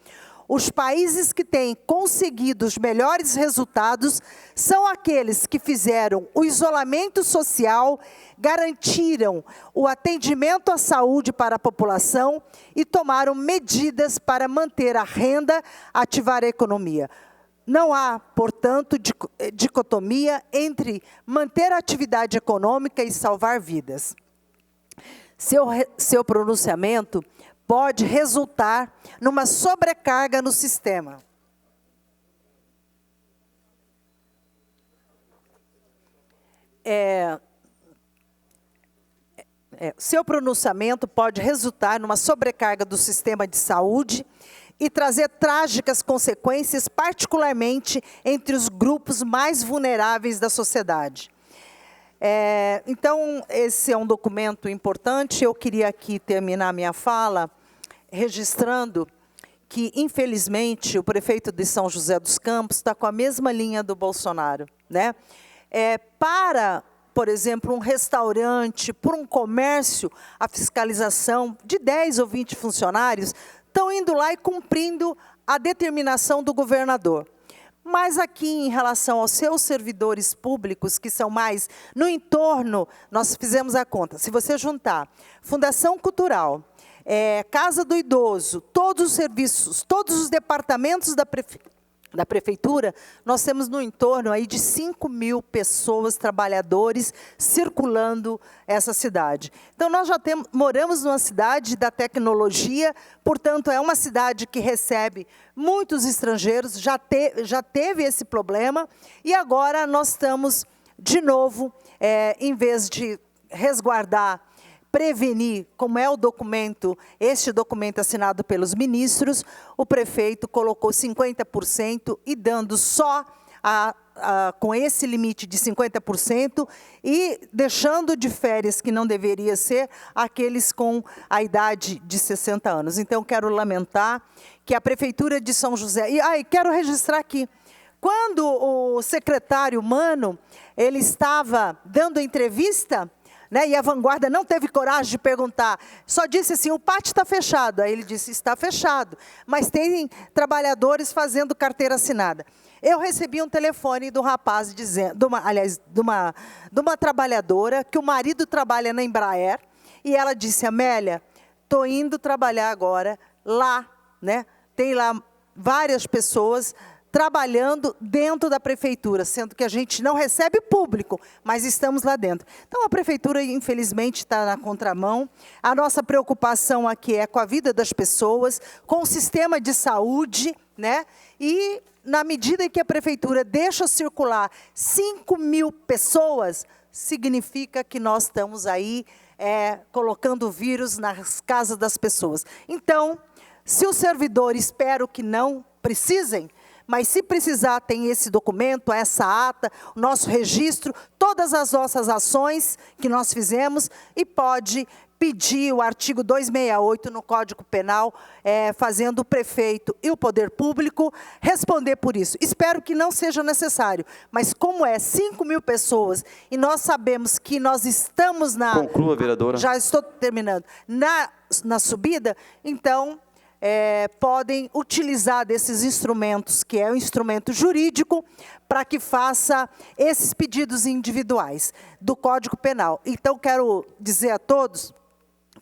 Os países que têm conseguido os melhores resultados são aqueles que fizeram o isolamento social, garantiram o atendimento à saúde para a população e tomaram medidas para manter a renda, ativar a economia. Não há, portanto, dicotomia entre manter a atividade econômica e salvar vidas. Seu pronunciamento pode resultar numa sobrecarga no sistema. Seu pronunciamento pode resultar numa sobrecarga do sistema de saúde e trazer trágicas consequências, particularmente entre os grupos mais vulneráveis da sociedade. Então, esse é um documento importante. Eu queria aqui terminar minha fala registrando que, infelizmente, o prefeito de São José dos Campos está com a mesma linha do Bolsonaro, né? Para, por exemplo, um restaurante, por um comércio, a fiscalização de 10 ou 20 funcionários estão indo lá e cumprindo a determinação do governador. Mas aqui, em relação aos seus servidores públicos, que são mais no entorno, nós fizemos a conta. Se você juntar Fundação Cultural, Casa do Idoso, todos os serviços, todos os departamentos da Prefeitura, nós temos no entorno aí de 5.000 pessoas, trabalhadores, circulando essa cidade. Então, nós já moramos numa cidade da tecnologia, portanto, é uma cidade que recebe muitos estrangeiros, já teve esse problema, e agora nós estamos, de novo, em vez de resguardar, prevenir, como é o documento, este documento assinado pelos ministros, o prefeito colocou 50% e dando só com esse limite de 50% e deixando de férias, que não deveria ser, aqueles com a idade de 60 anos. Então, quero lamentar que a Prefeitura de São José... E quero registrar aqui, quando o secretário Mano, ele estava dando entrevista, né, e a Vanguarda não teve coragem de perguntar, só disse assim, o pátio está fechado. Aí ele disse, está fechado, mas tem trabalhadores fazendo carteira assinada. Eu recebi um telefone do rapaz, dizendo, de uma trabalhadora, que o marido trabalha na Embraer, e ela disse, Amélia, estou indo trabalhar agora lá, né? Tem lá várias pessoas trabalhando dentro da prefeitura, sendo que a gente não recebe público, mas estamos lá dentro. Então, a prefeitura, infelizmente, está na contramão. A nossa preocupação aqui é com a vida das pessoas, com o sistema de saúde, né? E, na medida em que a prefeitura deixa circular 5.000 pessoas, significa que nós estamos aí colocando vírus nas casas das pessoas. Então, se o servidor, espero que não precisem, mas se precisar, tem esse documento, essa ata, o nosso registro, todas as nossas ações que nós fizemos, e pode pedir o artigo 268 no Código Penal, fazendo o prefeito e o poder público responder por isso. Espero que não seja necessário, mas como 5.000 pessoas, e nós sabemos que nós estamos na... Conclua, vereadora. Já estou terminando. Na subida, então... podem utilizar desses instrumentos, que é um instrumento jurídico, para que faça esses pedidos individuais do Código Penal. Então, quero dizer a todos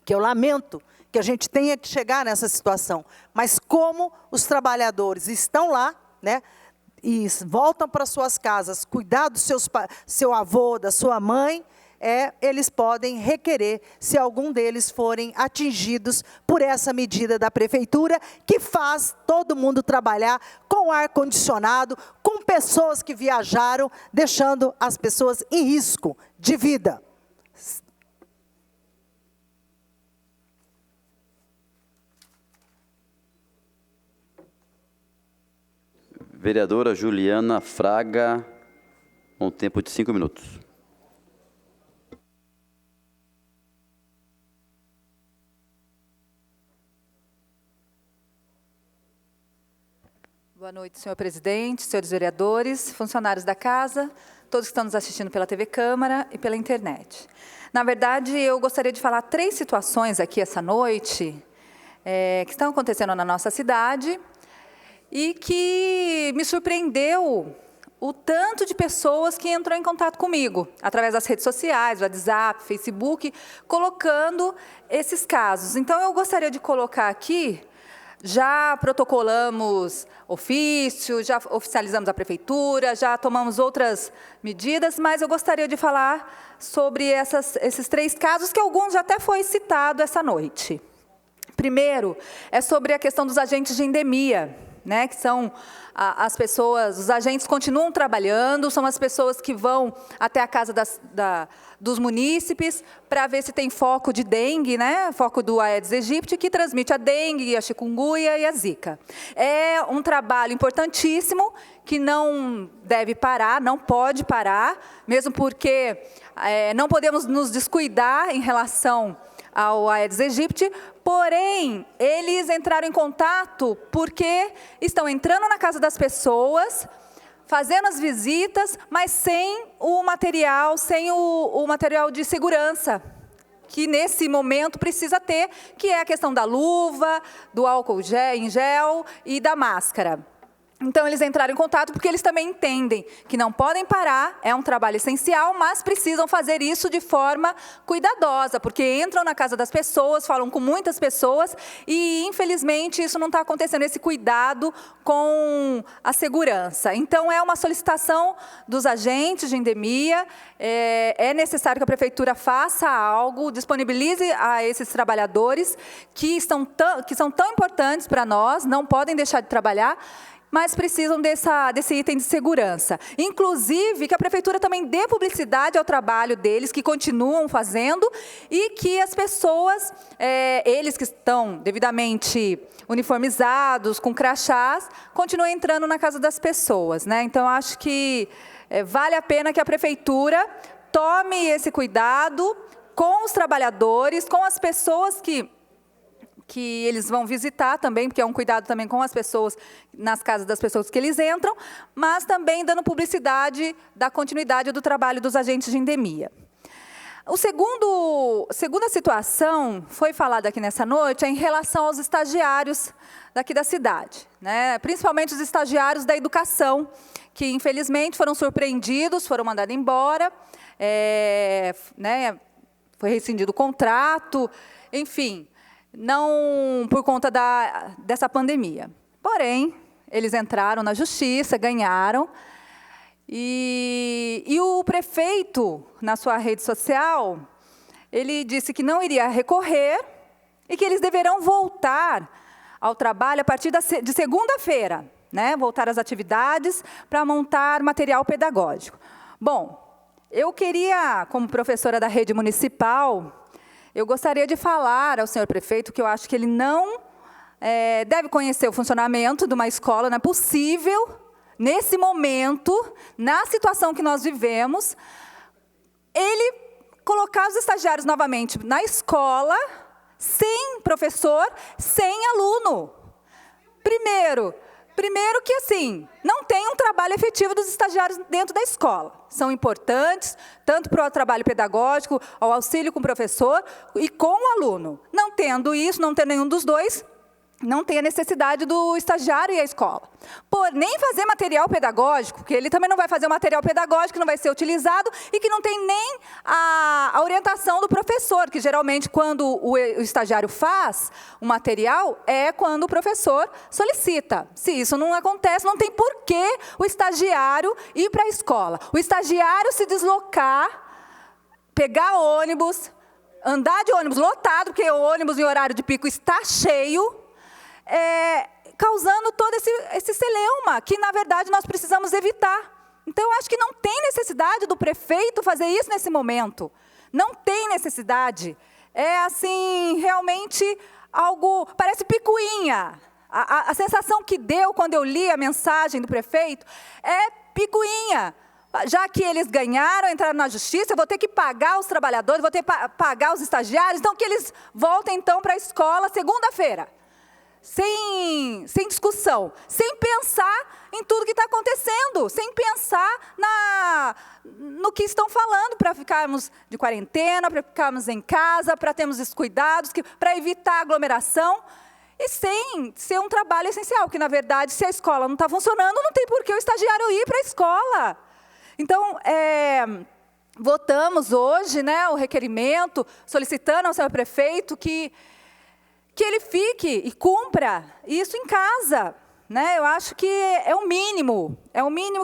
que eu lamento que a gente tenha que chegar nessa situação, mas como os trabalhadores estão lá, né, e voltam para suas casas, cuidar do seu avô, da sua mãe, eles podem requerer, se algum deles forem atingidos por essa medida da prefeitura, que faz todo mundo trabalhar com ar-condicionado, com pessoas que viajaram, deixando as pessoas em risco de vida. Vereadora Juliana Fraga, com tempo de 5 minutos. Boa noite, senhor presidente, senhores vereadores, funcionários da casa, todos que estão nos assistindo pela TV Câmara e pela internet. Na verdade, eu gostaria de falar 3 situações aqui essa noite que estão acontecendo na nossa cidade e que me surpreendeu o tanto de pessoas que entrou em contato comigo, através das redes sociais, WhatsApp, Facebook, colocando esses casos. Então, eu gostaria de colocar aqui, já protocolamos ofício, já oficializamos a prefeitura, já tomamos outras medidas, mas eu gostaria de falar sobre esses 3 casos, que alguns já até foi citado essa noite. Primeiro, é sobre a questão dos agentes de endemia, né, que são as pessoas, os agentes continuam trabalhando, são as pessoas que vão até a casa dos munícipes para ver se tem foco de dengue, né, foco do Aedes aegypti, que transmite a dengue, a chikungunya e a zika. É um trabalho importantíssimo que não deve parar, não pode parar, mesmo porque não podemos nos descuidar em relação ao Aedes aegypti, porém, eles entraram em contato porque estão entrando na casa das pessoas, fazendo as visitas, mas sem o material de segurança, que nesse momento precisa ter, que é a questão da luva, do álcool em gel e da máscara. Então, eles entraram em contato porque eles também entendem que não podem parar, é um trabalho essencial, mas precisam fazer isso de forma cuidadosa, porque entram na casa das pessoas, falam com muitas pessoas e, infelizmente, isso não está acontecendo, esse cuidado com a segurança. Então, é uma solicitação dos agentes de endemia, é necessário que a prefeitura faça algo, disponibilize a esses trabalhadores que são tão importantes para nós, não podem deixar de trabalhar, mas precisam desse item de segurança. Inclusive, que a prefeitura também dê publicidade ao trabalho deles, que continuam fazendo, e que as pessoas, eles que estão devidamente uniformizados, com crachás, continuem entrando na casa das pessoas, né? Então, acho que vale a pena que a prefeitura tome esse cuidado com os trabalhadores, com as pessoas que eles vão visitar também, porque é um cuidado também com as pessoas, nas casas das pessoas que eles entram, mas também dando publicidade da continuidade do trabalho dos agentes de endemia. Segunda situação, foi falada aqui nessa noite, é em relação aos estagiários daqui da cidade, né? Principalmente os estagiários da educação, que infelizmente foram surpreendidos, foram mandados embora, né? Foi rescindido o contrato, enfim, não por conta dessa pandemia. Porém, eles entraram na justiça, ganharam, e o prefeito, na sua rede social, ele disse que não iria recorrer e que eles deverão voltar ao trabalho a partir de segunda-feira, né? Voltar às atividades para montar material pedagógico. Bom, eu queria, como professora da rede municipal, eu gostaria de falar ao senhor prefeito que eu acho que ele não deve conhecer o funcionamento de uma escola, não é possível, nesse momento, na situação que nós vivemos, ele colocar os estagiários novamente na escola, sem professor, sem aluno. Primeiro que, assim, não tem um trabalho efetivo dos estagiários dentro da escola. São importantes, tanto para o trabalho pedagógico, ao auxílio com o professor e com o aluno. Não tendo isso, não tendo nenhum dos dois, não tem a necessidade do estagiário ir à escola. Nem fazer material pedagógico, porque ele também não vai fazer o material pedagógico, que não vai ser utilizado e que não tem nem a orientação do professor, que geralmente quando o estagiário faz o material, é quando o professor solicita. Se isso não acontece, não tem por que o estagiário ir para a escola. O estagiário se deslocar, pegar ônibus, andar de ônibus lotado, porque o ônibus em horário de pico está cheio, causando todo esse celeuma, que, na verdade, nós precisamos evitar. Então, eu acho que não tem necessidade do prefeito fazer isso nesse momento. Não tem necessidade. É, assim, realmente algo, parece picuinha. A sensação que deu quando eu li a mensagem do prefeito é picuinha. Já que eles ganharam, entraram na justiça, eu vou ter que pagar os trabalhadores, vou ter que pagar os estagiários, então que eles voltem, então, para a escola segunda-feira. Sem discussão, sem pensar em tudo que está acontecendo, sem pensar no que estão falando para ficarmos de quarentena, para ficarmos em casa, para termos esses cuidados, para evitar aglomeração. e sem ser um trabalho essencial, porque, na verdade, se a escola não está funcionando, não tem por que o estagiário ir para a escola. Então, votamos hoje, né, o requerimento, solicitando ao senhor prefeito que ele fique e cumpra isso em casa. Né? Eu acho que é o mínimo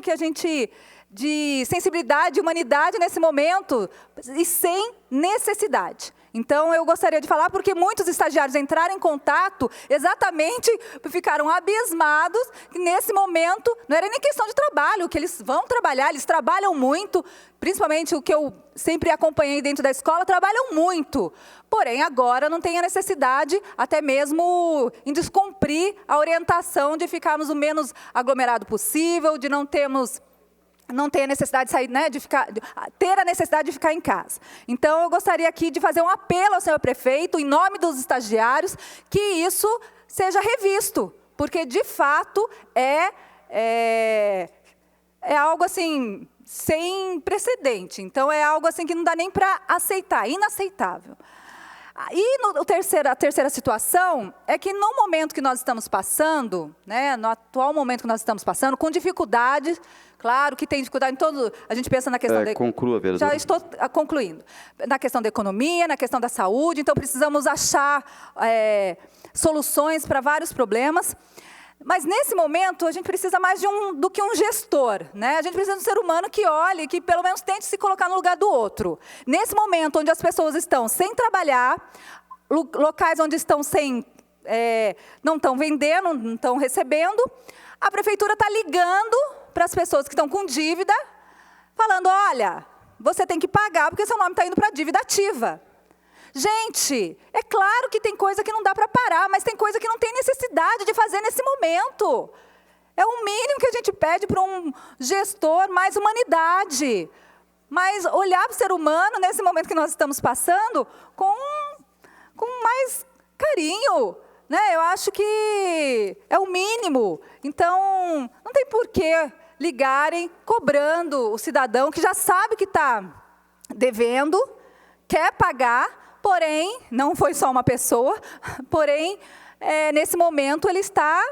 que a gente, de sensibilidade e humanidade nesse momento, e sem necessidade. Então, eu gostaria de falar, porque muitos estagiários entraram em contato, exatamente, ficaram abismados, que nesse momento, não era nem questão de trabalho, que eles vão trabalhar, eles trabalham muito, principalmente o que eu sempre acompanhei dentro da escola, trabalham muito. Porém, agora não tem a necessidade, até mesmo em descumprir a orientação de ficarmos o menos aglomerado possível, de não ter a necessidade de sair, né, ter a necessidade de ficar em casa. Então, eu gostaria aqui de fazer um apelo ao senhor prefeito, em nome dos estagiários, que isso seja revisto, porque, de fato, é algo assim, sem precedente. Então, é algo assim que não dá nem para aceitar, inaceitável. E a terceira situação é que no momento que nós estamos passando, né, no atual momento que nós estamos passando, com dificuldades, claro que tem dificuldade em todo... A gente pensa na questão... Conclua, vereadora. Já estou concluindo. Na questão da economia, na questão da saúde, então precisamos achar soluções para vários problemas. Mas, nesse momento, a gente precisa mais do que um gestor. Né? A gente precisa de um ser humano que olhe, que pelo menos tente se colocar no lugar do outro. Nesse momento, onde as pessoas estão sem trabalhar, locais onde estão não estão vendendo, não estão recebendo, a prefeitura está ligando para as pessoas que estão com dívida, falando, olha, você tem que pagar porque seu nome está indo para a dívida ativa. Gente, é claro que tem coisa que não dá para parar, mas tem coisa que não tem necessidade de fazer nesse momento. É o mínimo que a gente pede para um gestor, mais humanidade. Mas olhar para o ser humano, nesse momento que nós estamos passando, com mais carinho. Né? Eu acho que é o mínimo. Então, não tem por que ligarem cobrando o cidadão que já sabe que está devendo, quer pagar, porém, não foi só uma pessoa, porém, nesse momento, ele está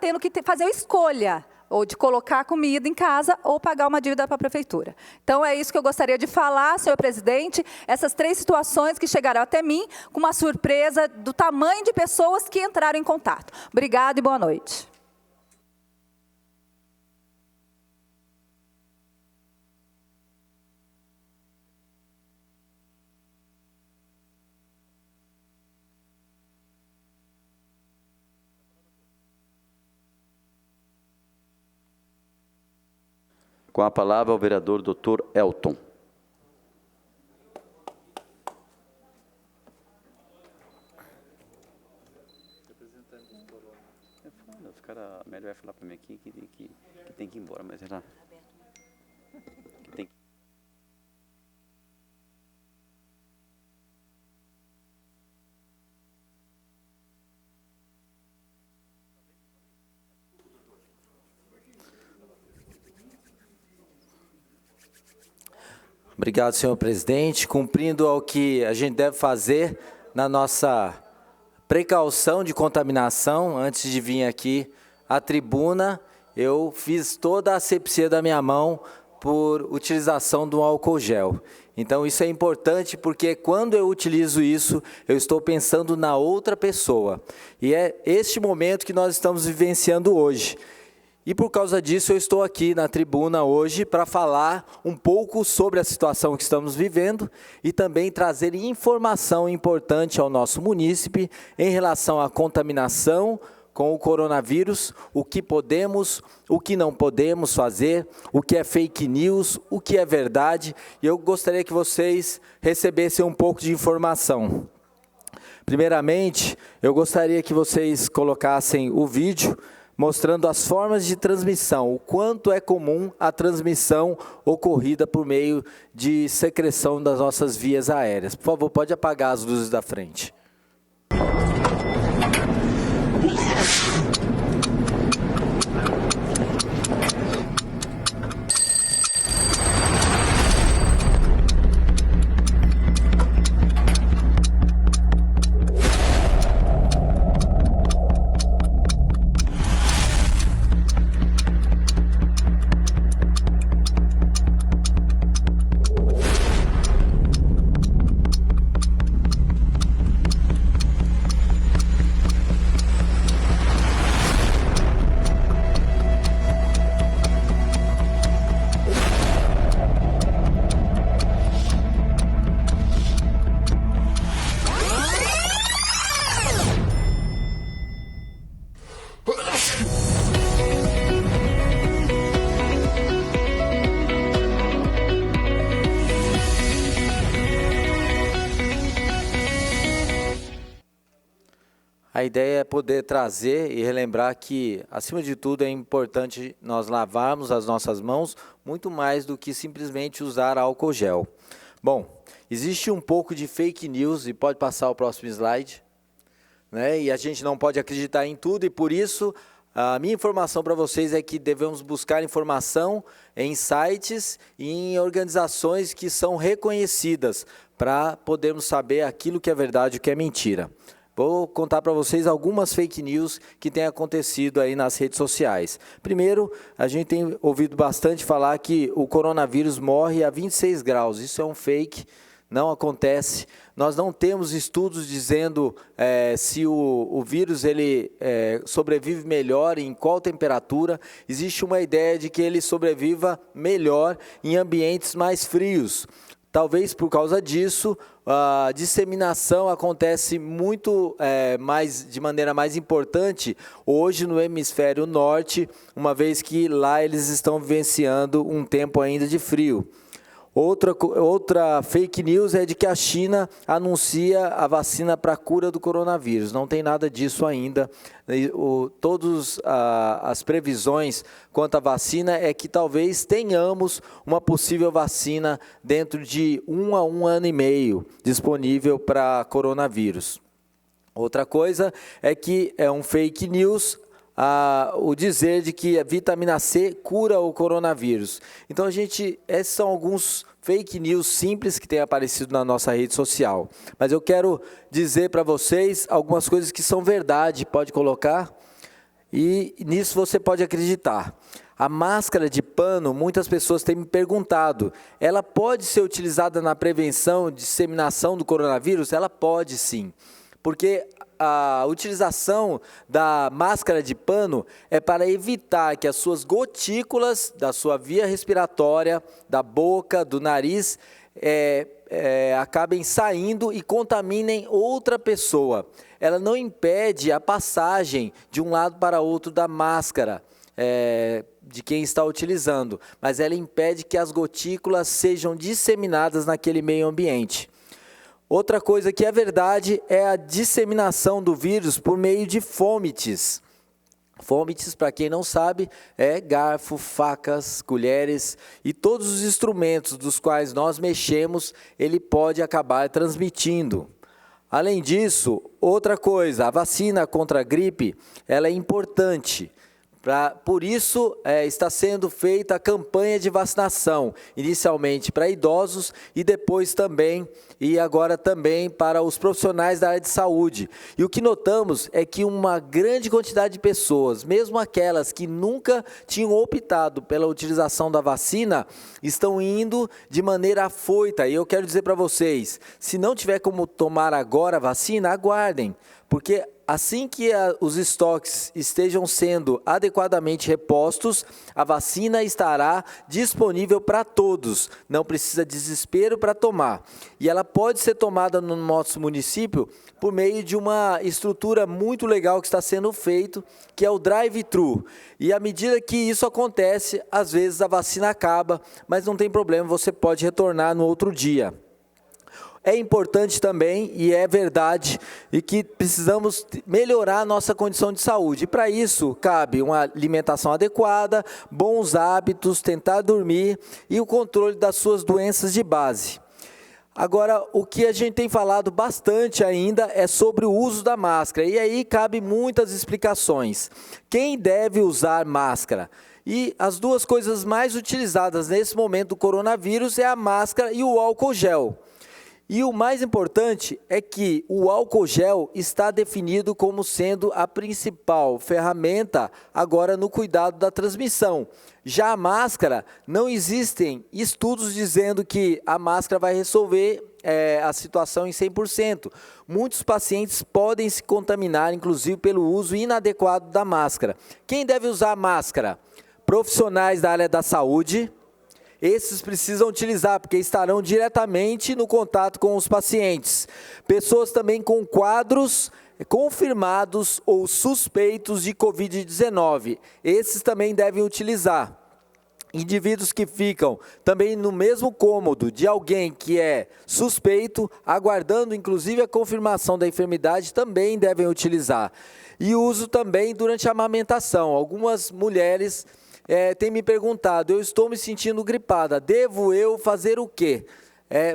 tendo que fazer a escolha, ou de colocar comida em casa, ou pagar uma dívida para a prefeitura. Então, é isso que eu gostaria de falar, senhor presidente, essas 3 situações que chegaram até mim, com uma surpresa do tamanho de pessoas que entraram em contato. Obrigada e boa noite. Com a palavra, o vereador Dr. Elton. Os caras, melhor vai falar para mim aqui que tem que ir embora, mas ela... Obrigado, senhor presidente. Cumprindo ao que a gente deve fazer na nossa precaução de contaminação, antes de vir aqui à tribuna, eu fiz toda a asepsia da minha mão por utilização do álcool gel. Então, isso é importante porque quando eu utilizo isso, eu estou pensando na outra pessoa. E é este momento que nós estamos vivenciando hoje. E por causa disso eu estou aqui na tribuna hoje para falar um pouco sobre a situação que estamos vivendo e também trazer informação importante ao nosso munícipe em relação à contaminação com o coronavírus, o que podemos, o que não podemos fazer, o que é fake news, o que é verdade. E eu gostaria que vocês recebessem um pouco de informação. Primeiramente, eu gostaria que vocês colocassem o vídeo mostrando as formas de transmissão, o quanto é comum a transmissão ocorrida por meio de secreção das nossas vias aéreas. Por favor, pode apagar as luzes da frente. a ideia é poder trazer e relembrar que, acima de tudo, é importante nós lavarmos as nossas mãos muito mais do que simplesmente usar álcool gel. Bom, existe um pouco de fake news, e pode passar o próximo slide, né? E a gente não pode acreditar em tudo, e por isso a minha informação para vocês é que devemos buscar informação em sites e em organizações que são reconhecidas para podermos saber aquilo que é verdade e o que é mentira. Vou contar para vocês algumas fake news que têm acontecido aí nas redes sociais. Primeiro, a gente tem ouvido bastante falar que o coronavírus morre a 26 graus. Isso é um fake, não acontece. Nós não temos estudos dizendo se o vírus ele sobrevive melhor em qual temperatura. Existe uma ideia de que ele sobreviva melhor em ambientes mais frios. Talvez por causa disso, a disseminação acontece muito de maneira mais importante hoje no hemisfério norte, uma vez que lá eles estão vivenciando um tempo ainda de frio. Outra fake news é de que a China anuncia a vacina para a cura do coronavírus. Não tem nada disso ainda. Todas as previsões quanto à vacina é que talvez tenhamos uma possível vacina dentro de 1 a 1 ano e meio disponível para coronavírus. Outra coisa é que é um fake news o dizer de que a vitamina C cura o coronavírus. Então, esses são alguns fake news simples que têm aparecido na nossa rede social. Mas eu quero dizer para vocês algumas coisas que são verdade, pode colocar, e nisso você pode acreditar. A máscara de pano, muitas pessoas têm me perguntado, ela pode ser utilizada na prevenção e disseminação do coronavírus? Ela pode sim, porque a utilização da máscara de pano é para evitar que as suas gotículas da sua via respiratória, da boca, do nariz, acabem saindo e contaminem outra pessoa. Ela não impede a passagem de um lado para outro da máscara de quem está utilizando, mas ela impede que as gotículas sejam disseminadas naquele meio ambiente. Outra coisa que é verdade é a disseminação do vírus por meio de fômites. Fômites, para quem não sabe, é garfo, facas, colheres e todos os instrumentos dos quais nós mexemos, ele pode acabar transmitindo. Além disso, outra coisa, a vacina contra a gripe, ela é importante. Por isso, está sendo feita a campanha de vacinação, inicialmente para idosos e depois também, e agora também para os profissionais da área de saúde. E o que notamos é que uma grande quantidade de pessoas, mesmo aquelas que nunca tinham optado pela utilização da vacina, estão indo de maneira afoita. E eu quero dizer para vocês, se não tiver como tomar agora a vacina, aguardem, porque assim que os estoques estejam sendo adequadamente repostos, a vacina estará disponível para todos. Não precisa desespero para tomar. E ela pode ser tomada no nosso município por meio de uma estrutura muito legal que está sendo feito, que é o drive-thru. E à medida que isso acontece, às vezes a vacina acaba, mas não tem problema, você pode retornar no outro dia. É importante também, e é verdade, e que precisamos melhorar a nossa condição de saúde. E para isso, cabe uma alimentação adequada, bons hábitos, tentar dormir e o controle das suas doenças de base. Agora, o que a gente tem falado bastante ainda é sobre o uso da máscara. E aí cabe muitas explicações. Quem deve usar máscara? E as duas coisas mais utilizadas nesse momento do coronavírus é a máscara e o álcool gel. E o mais importante é que o álcool gel está definido como sendo a principal ferramenta agora no cuidado da transmissão. Já a máscara, não existem estudos dizendo que a máscara vai resolver a situação em 100%. Muitos pacientes podem se contaminar, inclusive pelo uso inadequado da máscara. Quem deve usar máscara? Profissionais da área da saúde. Esses precisam utilizar, porque estarão diretamente no contato com os pacientes. Pessoas também com quadros confirmados ou suspeitos de Covid-19. Esses também devem utilizar. Indivíduos que ficam também no mesmo cômodo de alguém que é suspeito, aguardando inclusive a confirmação da enfermidade, também devem utilizar. E uso também durante a amamentação. Algumas mulheres têm me perguntado, eu estou me sentindo gripada, devo eu fazer o quê?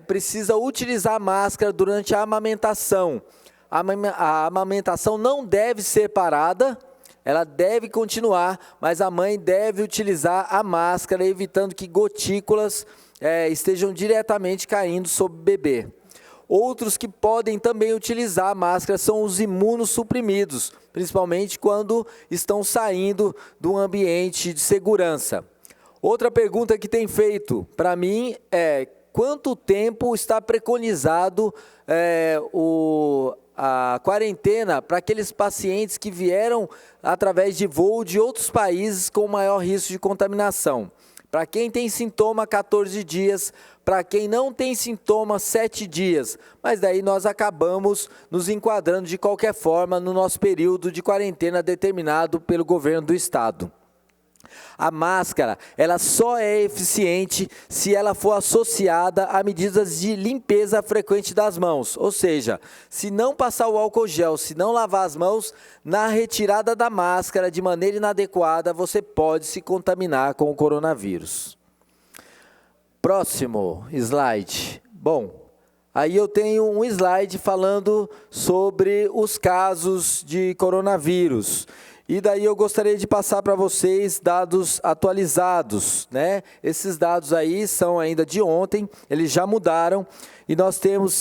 Precisa utilizar máscara durante a amamentação. A amamentação não deve ser parada, ela deve continuar, mas a mãe deve utilizar a máscara, evitando que gotículas estejam diretamente caindo sobre o bebê. Outros que podem também utilizar a máscara são os imunossuprimidos, principalmente quando estão saindo de um ambiente de segurança. Outra pergunta que tem feito para mim é: quanto tempo está preconizado a quarentena para aqueles pacientes que vieram através de voo de outros países com maior risco de contaminação? Para quem tem sintoma, 14 dias. Para quem não tem sintoma, 7 dias. Mas daí nós acabamos nos enquadrando de qualquer forma no nosso período de quarentena determinado pelo governo do estado. A máscara, ela só é eficiente se ela for associada a medidas de limpeza frequente das mãos. Ou seja, se não passar o álcool gel, se não lavar as mãos, na retirada da máscara de maneira inadequada, você pode se contaminar com o coronavírus. Próximo slide. Bom, aí eu tenho um slide falando sobre os casos de coronavírus. E daí eu gostaria de passar para vocês dados atualizados, né? Esses dados aí são ainda de ontem, eles já mudaram. E nós temos,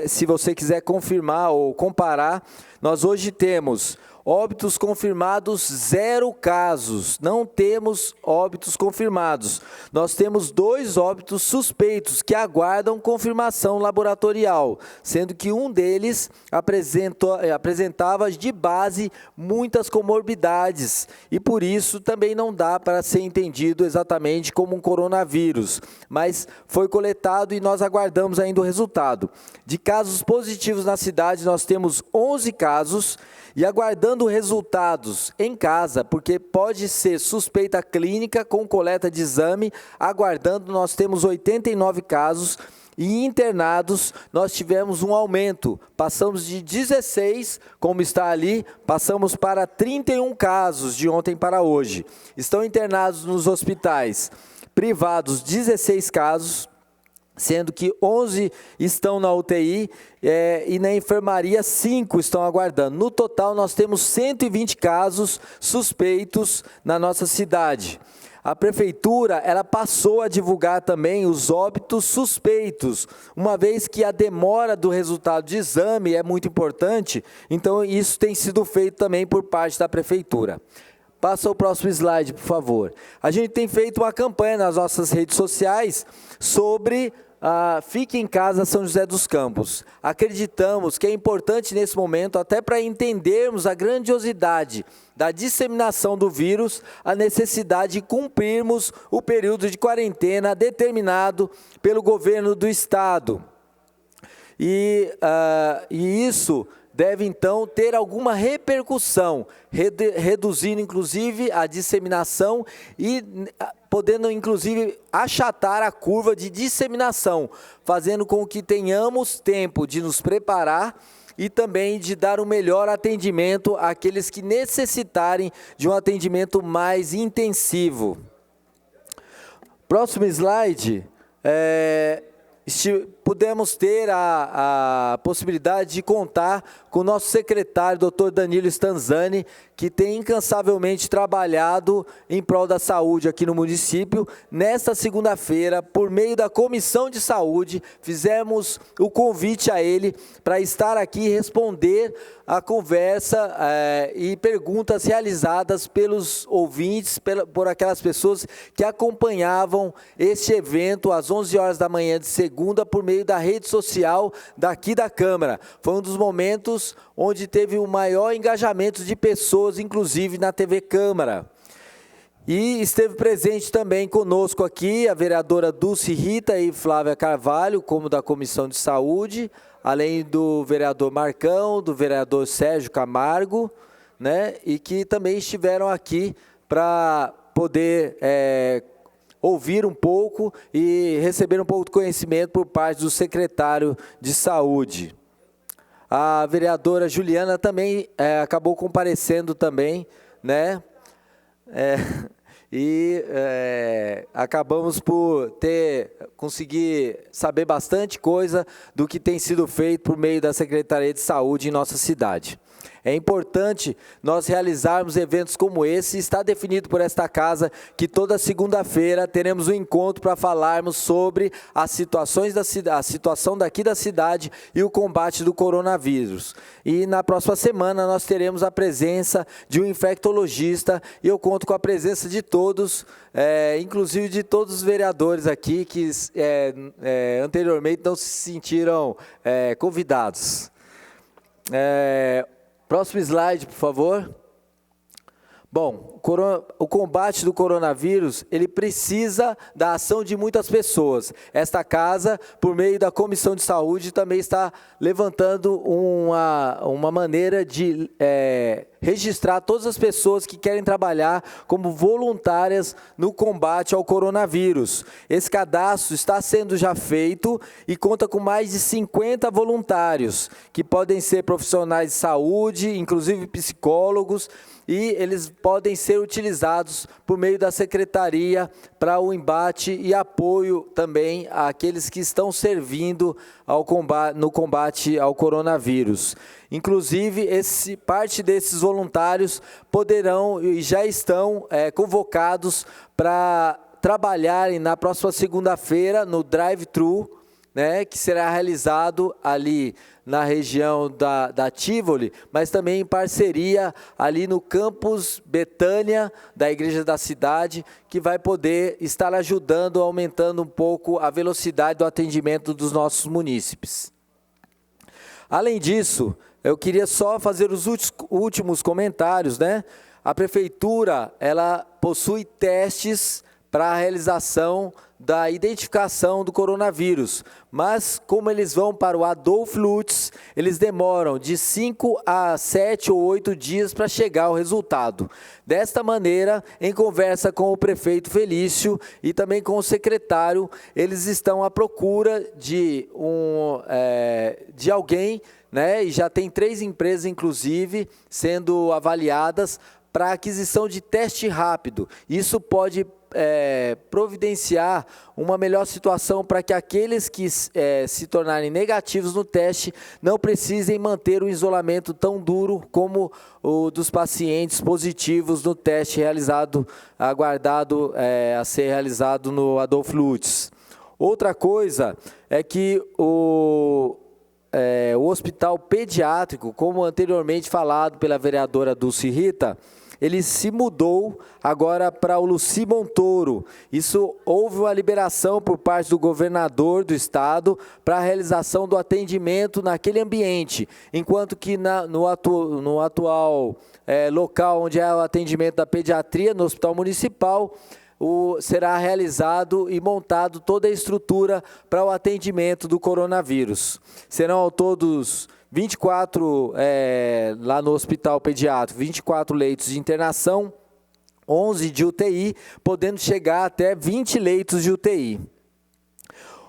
se você quiser confirmar ou comparar, nós hoje temos óbitos confirmados 0 casos, não temos óbitos confirmados. Nós temos 2 óbitos suspeitos que aguardam confirmação laboratorial, sendo que um deles apresentava de base muitas comorbidades e por isso também não dá para ser entendido exatamente como um coronavírus, mas foi coletado e nós aguardamos ainda o resultado. De casos positivos na cidade, nós temos 11 casos e aguardando resultados em casa, porque pode ser suspeita clínica com coleta de exame, aguardando, nós temos 89 casos e internados nós tivemos um aumento, passamos de 16, como está ali, passamos para 31 casos de ontem para hoje. Estão internados nos hospitais privados 16 casos, sendo que 11 estão na UTI e na enfermaria 5 estão aguardando. No total, nós temos 120 casos suspeitos na nossa cidade. A prefeitura, ela passou a divulgar também os óbitos suspeitos, uma vez que a demora do resultado de exame é muito importante, então isso tem sido feito também por parte da prefeitura. Passa o próximo slide, por favor. A gente tem feito uma campanha nas nossas redes sociais sobre Fique em Casa São José dos Campos. Acreditamos que é importante nesse momento, até para entendermos a grandiosidade da disseminação do vírus, a necessidade de cumprirmos o período de quarentena determinado pelo governo do estado. E isso deve, então, ter alguma repercussão, reduzindo, inclusive, a disseminação e podendo, inclusive, achatar a curva de disseminação, fazendo com que tenhamos tempo de nos preparar e também de dar o melhor atendimento àqueles que necessitarem de um atendimento mais intensivo. Próximo slide. Pudemos ter a possibilidade de contar com o nosso secretário, Dr. Danilo Stanzani, que tem incansavelmente trabalhado em prol da saúde aqui no município. Nesta segunda-feira, por meio da Comissão de Saúde, fizemos o convite a ele para estar aqui e responder a conversa e perguntas realizadas pelos ouvintes, por aquelas pessoas que acompanhavam este evento às 11 horas da manhã de segunda, por meio da rede social daqui da Câmara. Foi um dos momentos onde teve o maior engajamento de pessoas, inclusive na TV Câmara. E esteve presente também conosco aqui a vereadora Dulce Rita e Flávia Carvalho, como da Comissão de Saúde, além do vereador Marcão, do vereador Sérgio Camargo, né, e que também estiveram aqui para poder ouvir um pouco e receber um pouco de conhecimento por parte do secretário de Saúde. A vereadora Juliana também acabou comparecendo também, né? Acabamos por conseguir saber bastante coisa do que tem sido feito por meio da Secretaria de Saúde em nossa cidade. É importante nós realizarmos eventos como esse. Está definido por esta casa que toda segunda-feira teremos um encontro para falarmos sobre as situações a situação daqui da cidade e o combate do coronavírus. E na próxima semana nós teremos a presença de um infectologista e eu conto com a presença de todos, inclusive de todos os vereadores aqui que anteriormente não se sentiram convidados. Próximo slide, por favor. Bom, o combate do coronavírus, ele precisa da ação de muitas pessoas. Esta casa, por meio da Comissão de Saúde, também está levantando uma maneira de registrar todas as pessoas que querem trabalhar como voluntárias no combate ao coronavírus. Esse cadastro está sendo já feito e conta com mais de 50 voluntários, que podem ser profissionais de saúde, inclusive psicólogos, e eles podem ser utilizados por meio da secretaria para o embate e apoio também àqueles que estão servindo no combate ao coronavírus. Inclusive, parte desses voluntários poderão e já estão convocados para trabalharem na próxima segunda-feira no drive-thru, né, que será realizado ali na região da Tivoli, mas também em parceria ali no campus Betânia da Igreja da Cidade, que vai poder estar ajudando, aumentando um pouco a velocidade do atendimento dos nossos munícipes. Além disso, eu queria só fazer os últimos comentários, né? A prefeitura, ela possui testes para a realização da identificação do coronavírus, mas como eles vão para o Adolf Lutz, eles demoram de 5 a 7 ou 8 dias para chegar ao resultado. Desta maneira, em conversa com o prefeito Felício e também com o secretário, eles estão à procura de alguém, né, e já tem 3 empresas, inclusive, sendo avaliadas para aquisição de teste rápido. Isso pode providenciar uma melhor situação para que aqueles que se tornarem negativos no teste não precisem manter um isolamento tão duro como o dos pacientes positivos no teste aguardado a ser realizado no Adolf Lutz. Outra coisa é que o hospital pediátrico, como anteriormente falado pela vereadora Dulce Rita, ele se mudou agora para o Luci Montoro. Isso houve uma liberação por parte do governador do estado para a realização do atendimento naquele ambiente, enquanto que no atual local onde é o atendimento da pediatria, no Hospital Municipal, será realizado e montado toda a estrutura para o atendimento do coronavírus. Serão ao todos 24, lá no hospital pediátrico, 24 leitos de internação, 11 de UTI, podendo chegar até 20 leitos de UTI.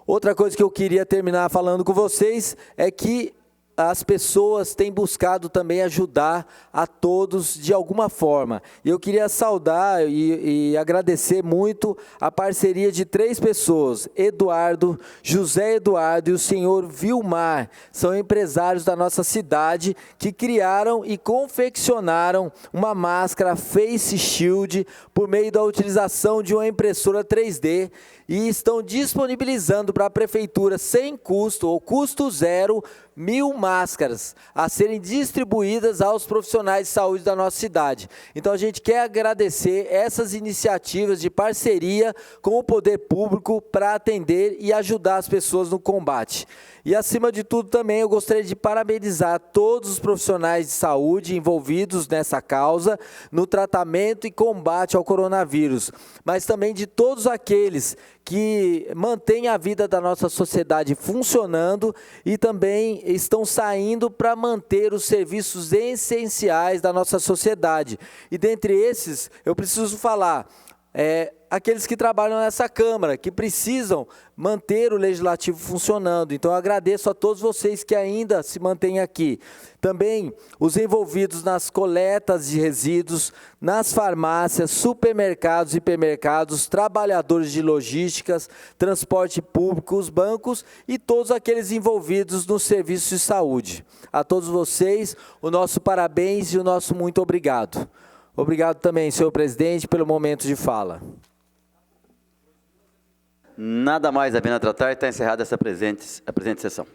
Outra coisa que eu queria terminar falando com vocês é que as pessoas têm buscado também ajudar a todos de alguma forma. E eu queria saudar e agradecer muito a parceria de 3 pessoas, Eduardo, José Eduardo e o senhor Vilmar. São empresários da nossa cidade que criaram e confeccionaram uma máscara Face Shield por meio da utilização de uma impressora 3D e estão disponibilizando para a prefeitura sem custo ou custo zero 1.000 máscaras a serem distribuídas aos profissionais de saúde da nossa cidade. Então a gente quer agradecer essas iniciativas de parceria com o poder público para atender e ajudar as pessoas no combate. E acima de tudo também eu gostaria de parabenizar todos os profissionais de saúde envolvidos nessa causa, no tratamento e combate ao coronavírus, mas também de todos aqueles que mantêm a vida da nossa sociedade funcionando e também estão saindo para manter os serviços essenciais da nossa sociedade. E dentre esses, eu preciso falar, aqueles que trabalham nessa Câmara, que precisam manter o Legislativo funcionando. Então, eu agradeço a todos vocês que ainda se mantêm aqui. Também os envolvidos nas coletas de resíduos, nas farmácias, supermercados, hipermercados, trabalhadores de logísticas, transporte público, os bancos e todos aqueles envolvidos nos serviços de saúde. A todos vocês, o nosso parabéns e o nosso muito obrigado. Obrigado também, senhor presidente, pelo momento de fala. Nada mais havendo a tratar, está encerrada essa presente sessão.